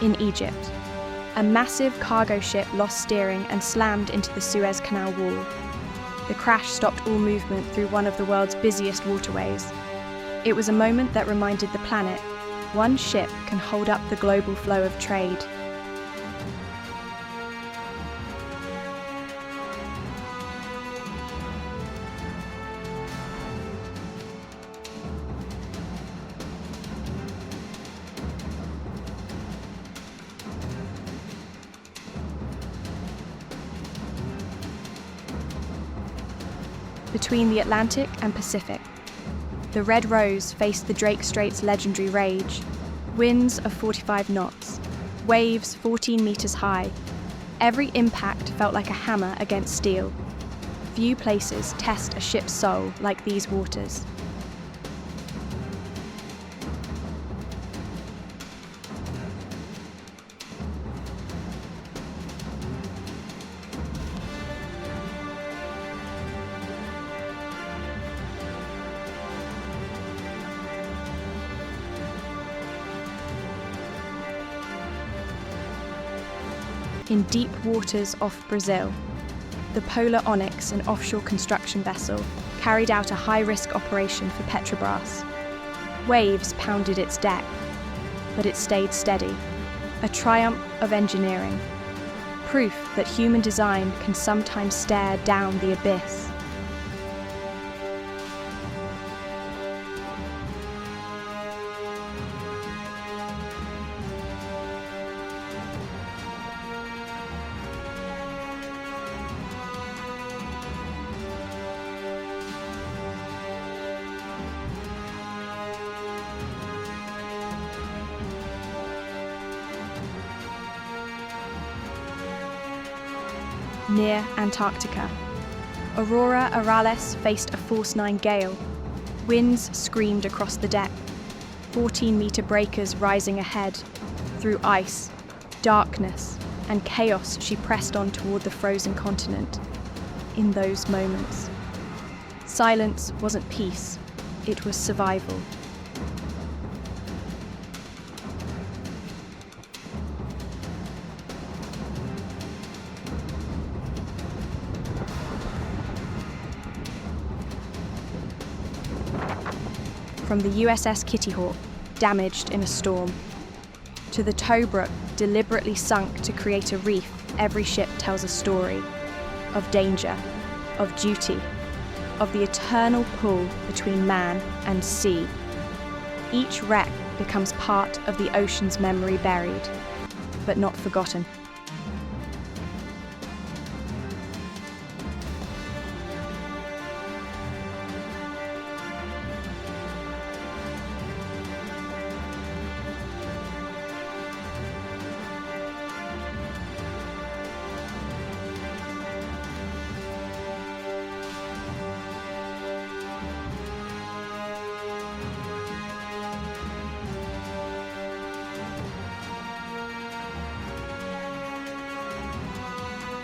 In Egypt, a massive cargo ship lost steering and slammed into the Suez Canal wall. The crash stopped all movement through one of the world's busiest waterways. It was a moment that reminded the planet, one ship can hold up the global flow of trade. Between the Atlantic and Pacific, the Red Rose faced the Drake Strait's legendary rage. Winds of 45 knots, waves 14 meters high. Every impact felt like a hammer against steel. Few places test a ship's soul like these waters. In deep waters off Brazil, the Polar Onyx, an offshore construction vessel, carried out a high-risk operation for Petrobras. Waves pounded its deck, but it stayed steady, a triumph of engineering, proof that human design can sometimes stare down the abyss. Near Antarctica, Aurora Borealis faced a force 9 gale. Winds screamed across the deck, 14-meter breakers rising ahead. Through ice, darkness, and chaos, she pressed on toward the frozen continent. In those moments, silence wasn't peace, it was survival. From the USS Kitty Hawk, damaged in a storm, to the Tobruk, deliberately sunk to create a reef, every ship tells a story of danger, of duty, of the eternal pull between man and sea. Each wreck becomes part of the ocean's memory, buried, but not forgotten.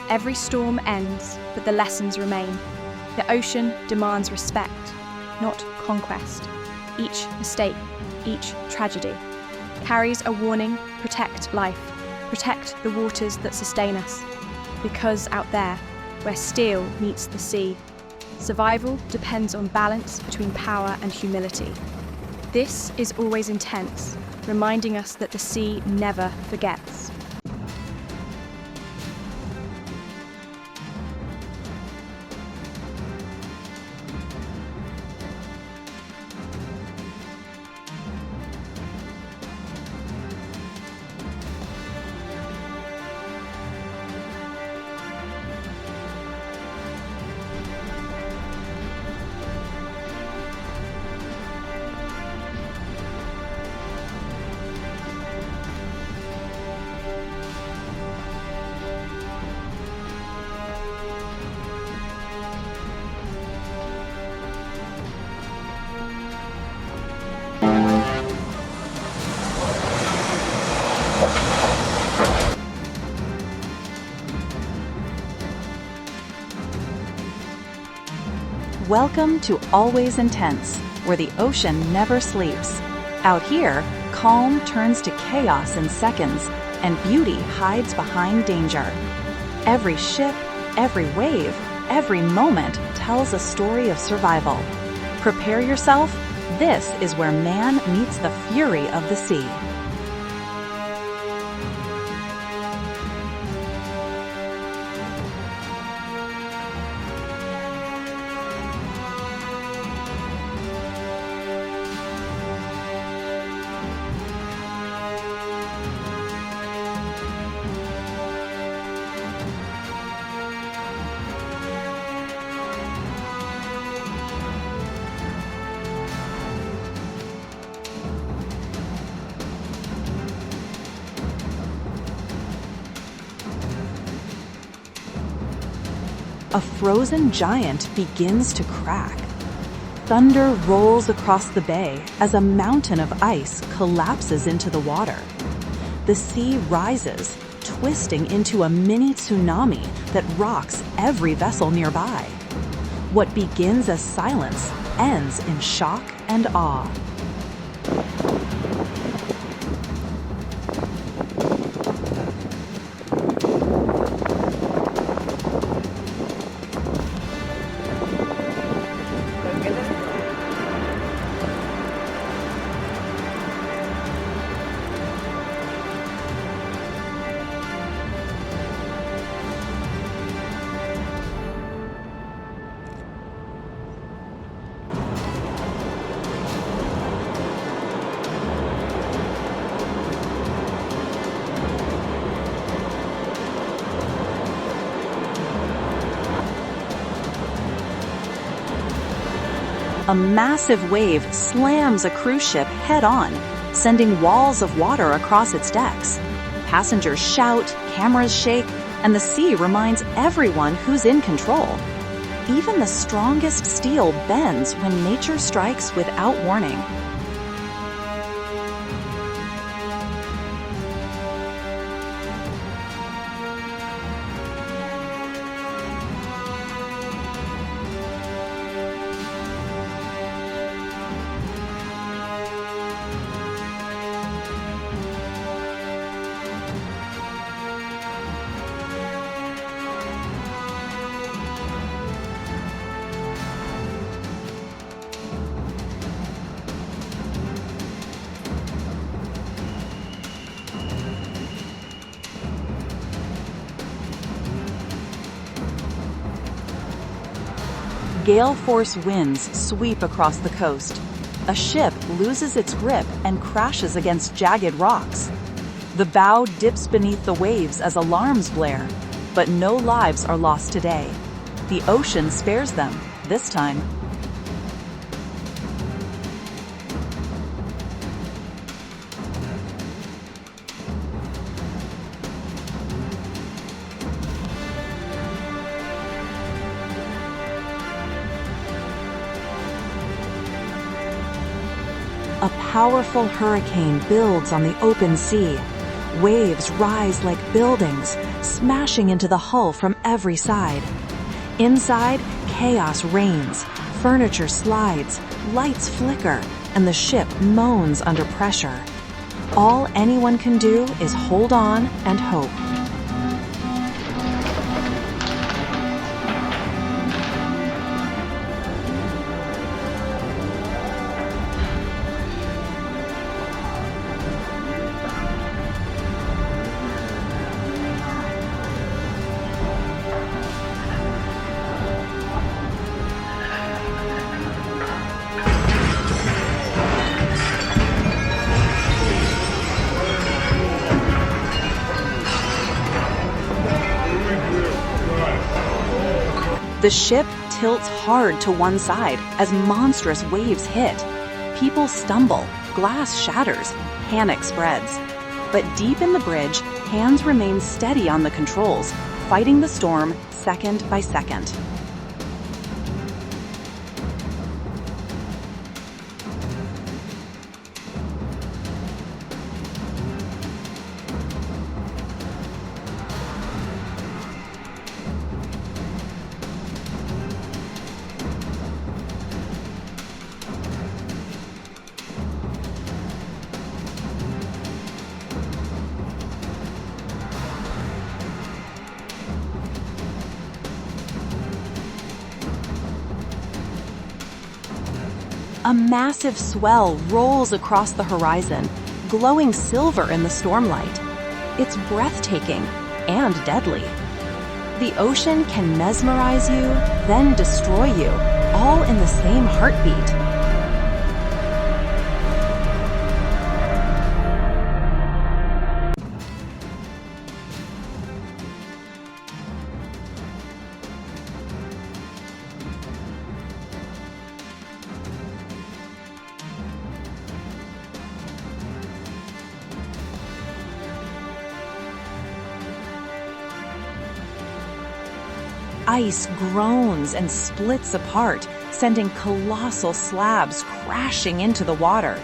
Every storm ends, but the lessons remain. The ocean demands respect, not conquest. Each mistake, each tragedy, carries a warning: protect life, protect the waters that sustain us. Because out there, where steel meets the sea, survival depends on balance between power and humility. This is always intense, reminding us that the sea never forgets. Welcome to Always Intense, where the ocean never sleeps. Out here, calm turns to chaos in seconds, and beauty hides behind danger. Every ship, every wave, every moment tells a story of survival. Prepare yourself. This is where man meets the fury of the sea. A frozen giant begins to crack. Thunder rolls across the bay as a mountain of ice collapses into the water. The sea rises, twisting into a mini tsunami that rocks every vessel nearby. What begins as silence ends in shock and awe. A massive wave slams a cruise ship head-on, sending walls of water across its decks. Passengers shout, cameras shake, and the sea reminds everyone who's in control. Even the strongest steel bends when nature strikes without warning. Gale-force winds sweep across the coast. A ship loses its grip and crashes against jagged rocks. The bow dips beneath the waves as alarms blare, but no lives are lost today. The ocean spares them, this time. A powerful hurricane builds on the open sea. Waves rise like buildings, smashing into the hull from every side. Inside, chaos reigns. Furniture slides, lights flicker, and the ship moans under pressure. All anyone can do is hold on and hope. The ship tilts hard to one side as monstrous waves hit. People stumble, glass shatters, panic spreads. But deep in the bridge, hands remain steady on the controls, fighting the storm second by second. A massive swell rolls across the horizon, glowing silver in the stormlight. It's breathtaking and deadly. The ocean can mesmerize you, then destroy you, all in the same heartbeat. Ice groans and splits apart, sending colossal slabs crashing into the water.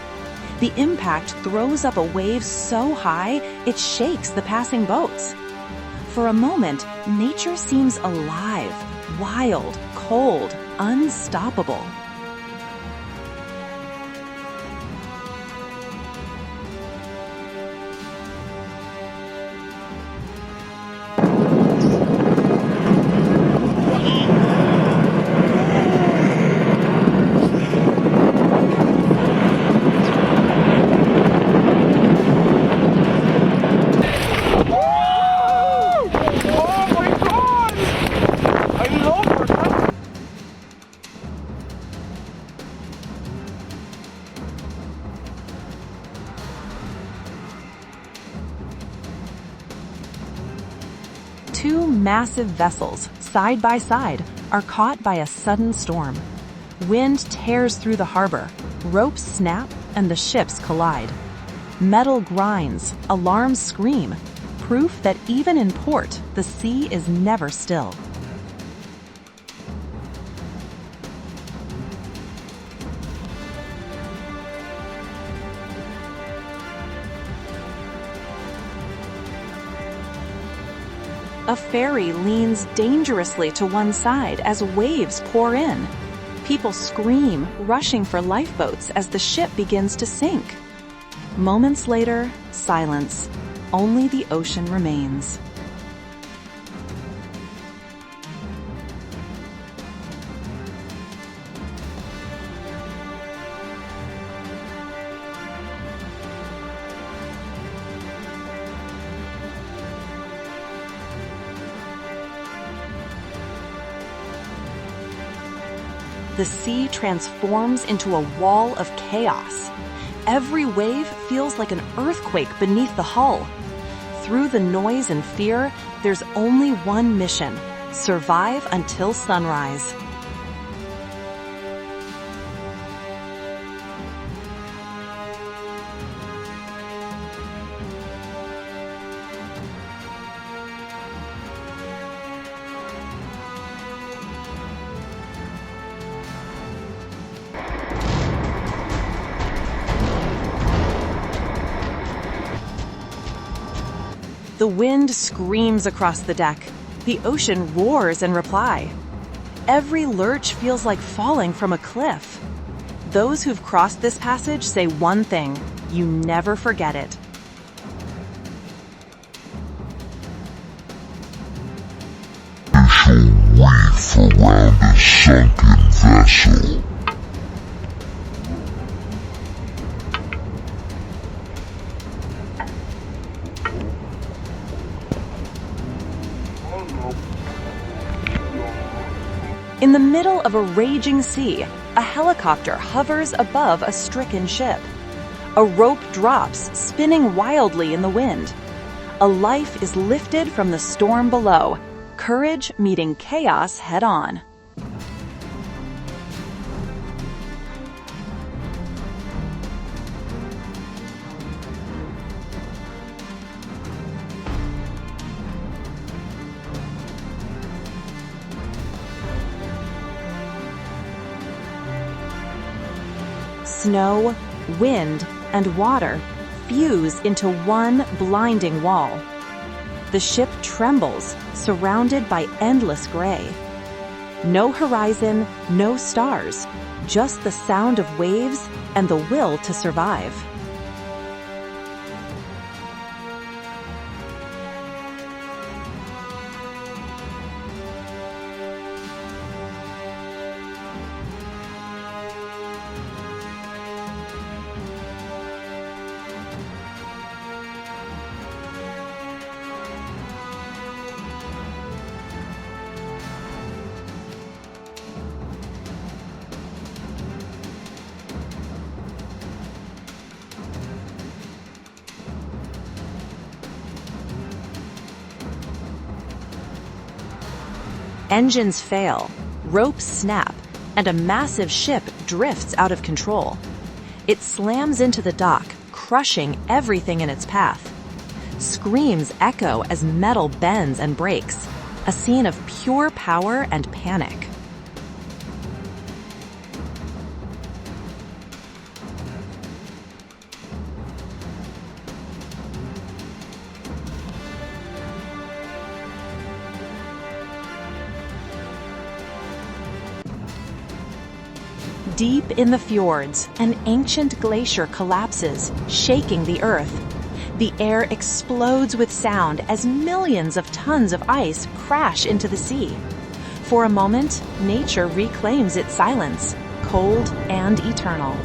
The impact throws up a wave so high it shakes the passing boats. For a moment, nature seems alive, wild, cold, unstoppable. Two massive vessels, side by side, are caught by a sudden storm. Wind tears through the harbor, ropes snap, and the ships collide. Metal grinds, alarms scream, proof that even in port, the sea is never still. A ferry leans dangerously to one side as waves pour in. People scream, rushing for lifeboats as the ship begins to sink. Moments later, silence. Only the ocean remains. The sea transforms into a wall of chaos. Every wave feels like an earthquake beneath the hull. Through the noise and fear, there's only one mission: survive until sunrise. The wind screams across the deck. The ocean roars in reply. Every lurch feels like falling from a cliff. Those who've crossed this passage say one thing: you never forget it. They shall reef around a sunken vessel. In the middle of a raging sea, a helicopter hovers above a stricken ship. A rope drops, spinning wildly in the wind. A life is lifted from the storm below, courage meeting chaos head-on. Snow, wind, and water fuse into one blinding wall. The ship trembles, surrounded by endless gray. No horizon, no stars, just the sound of waves and the will to survive. Engines fail, ropes snap, and a massive ship drifts out of control. It slams into the dock, crushing everything in its path. Screams echo as metal bends and breaks, a scene of pure power and panic. Deep in the fjords, an ancient glacier collapses, shaking the earth. The air explodes with sound as millions of tons of ice crash into the sea. For a moment, nature reclaims its silence, cold and eternal.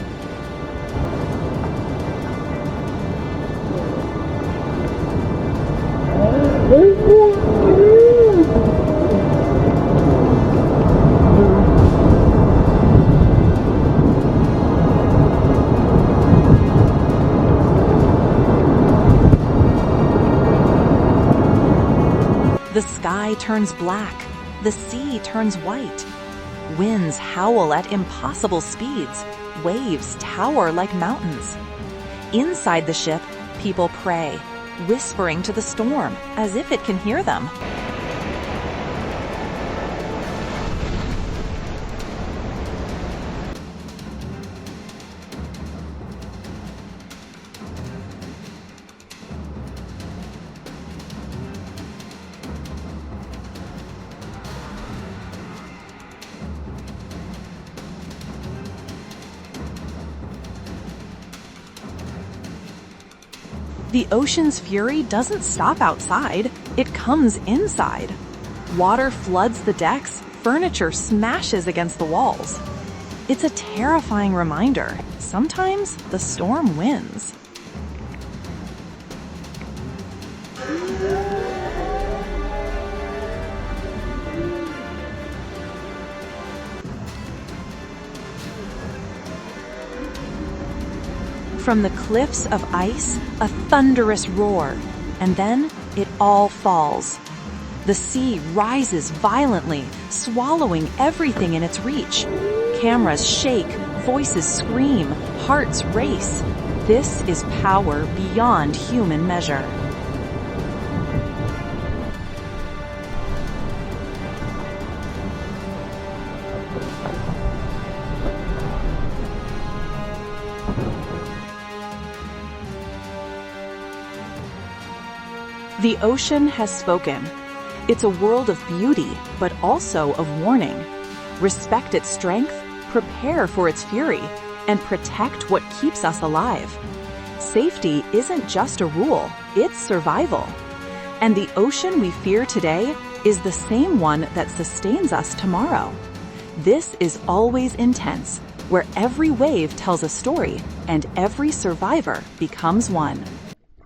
The sky turns black, the sea turns white. Winds howl at impossible speeds, waves tower like mountains. Inside the ship, people pray, whispering to the storm as if it can hear them. The ocean's fury doesn't stop outside, it comes inside. Water floods the decks, furniture smashes against the walls. It's a terrifying reminder. Sometimes the storm wins. From the cliffs of ice, a thunderous roar, and then it all falls. The sea rises violently, swallowing everything in its reach. Cameras shake, voices scream, hearts race. This is power beyond human measure. The ocean has spoken. It's a world of beauty, but also of warning. Respect its strength, prepare for its fury, and protect what keeps us alive. Safety isn't just a rule, it's survival. And the ocean we fear today is the same one that sustains us tomorrow. This is Always Intense, where every wave tells a story and every survivor becomes one.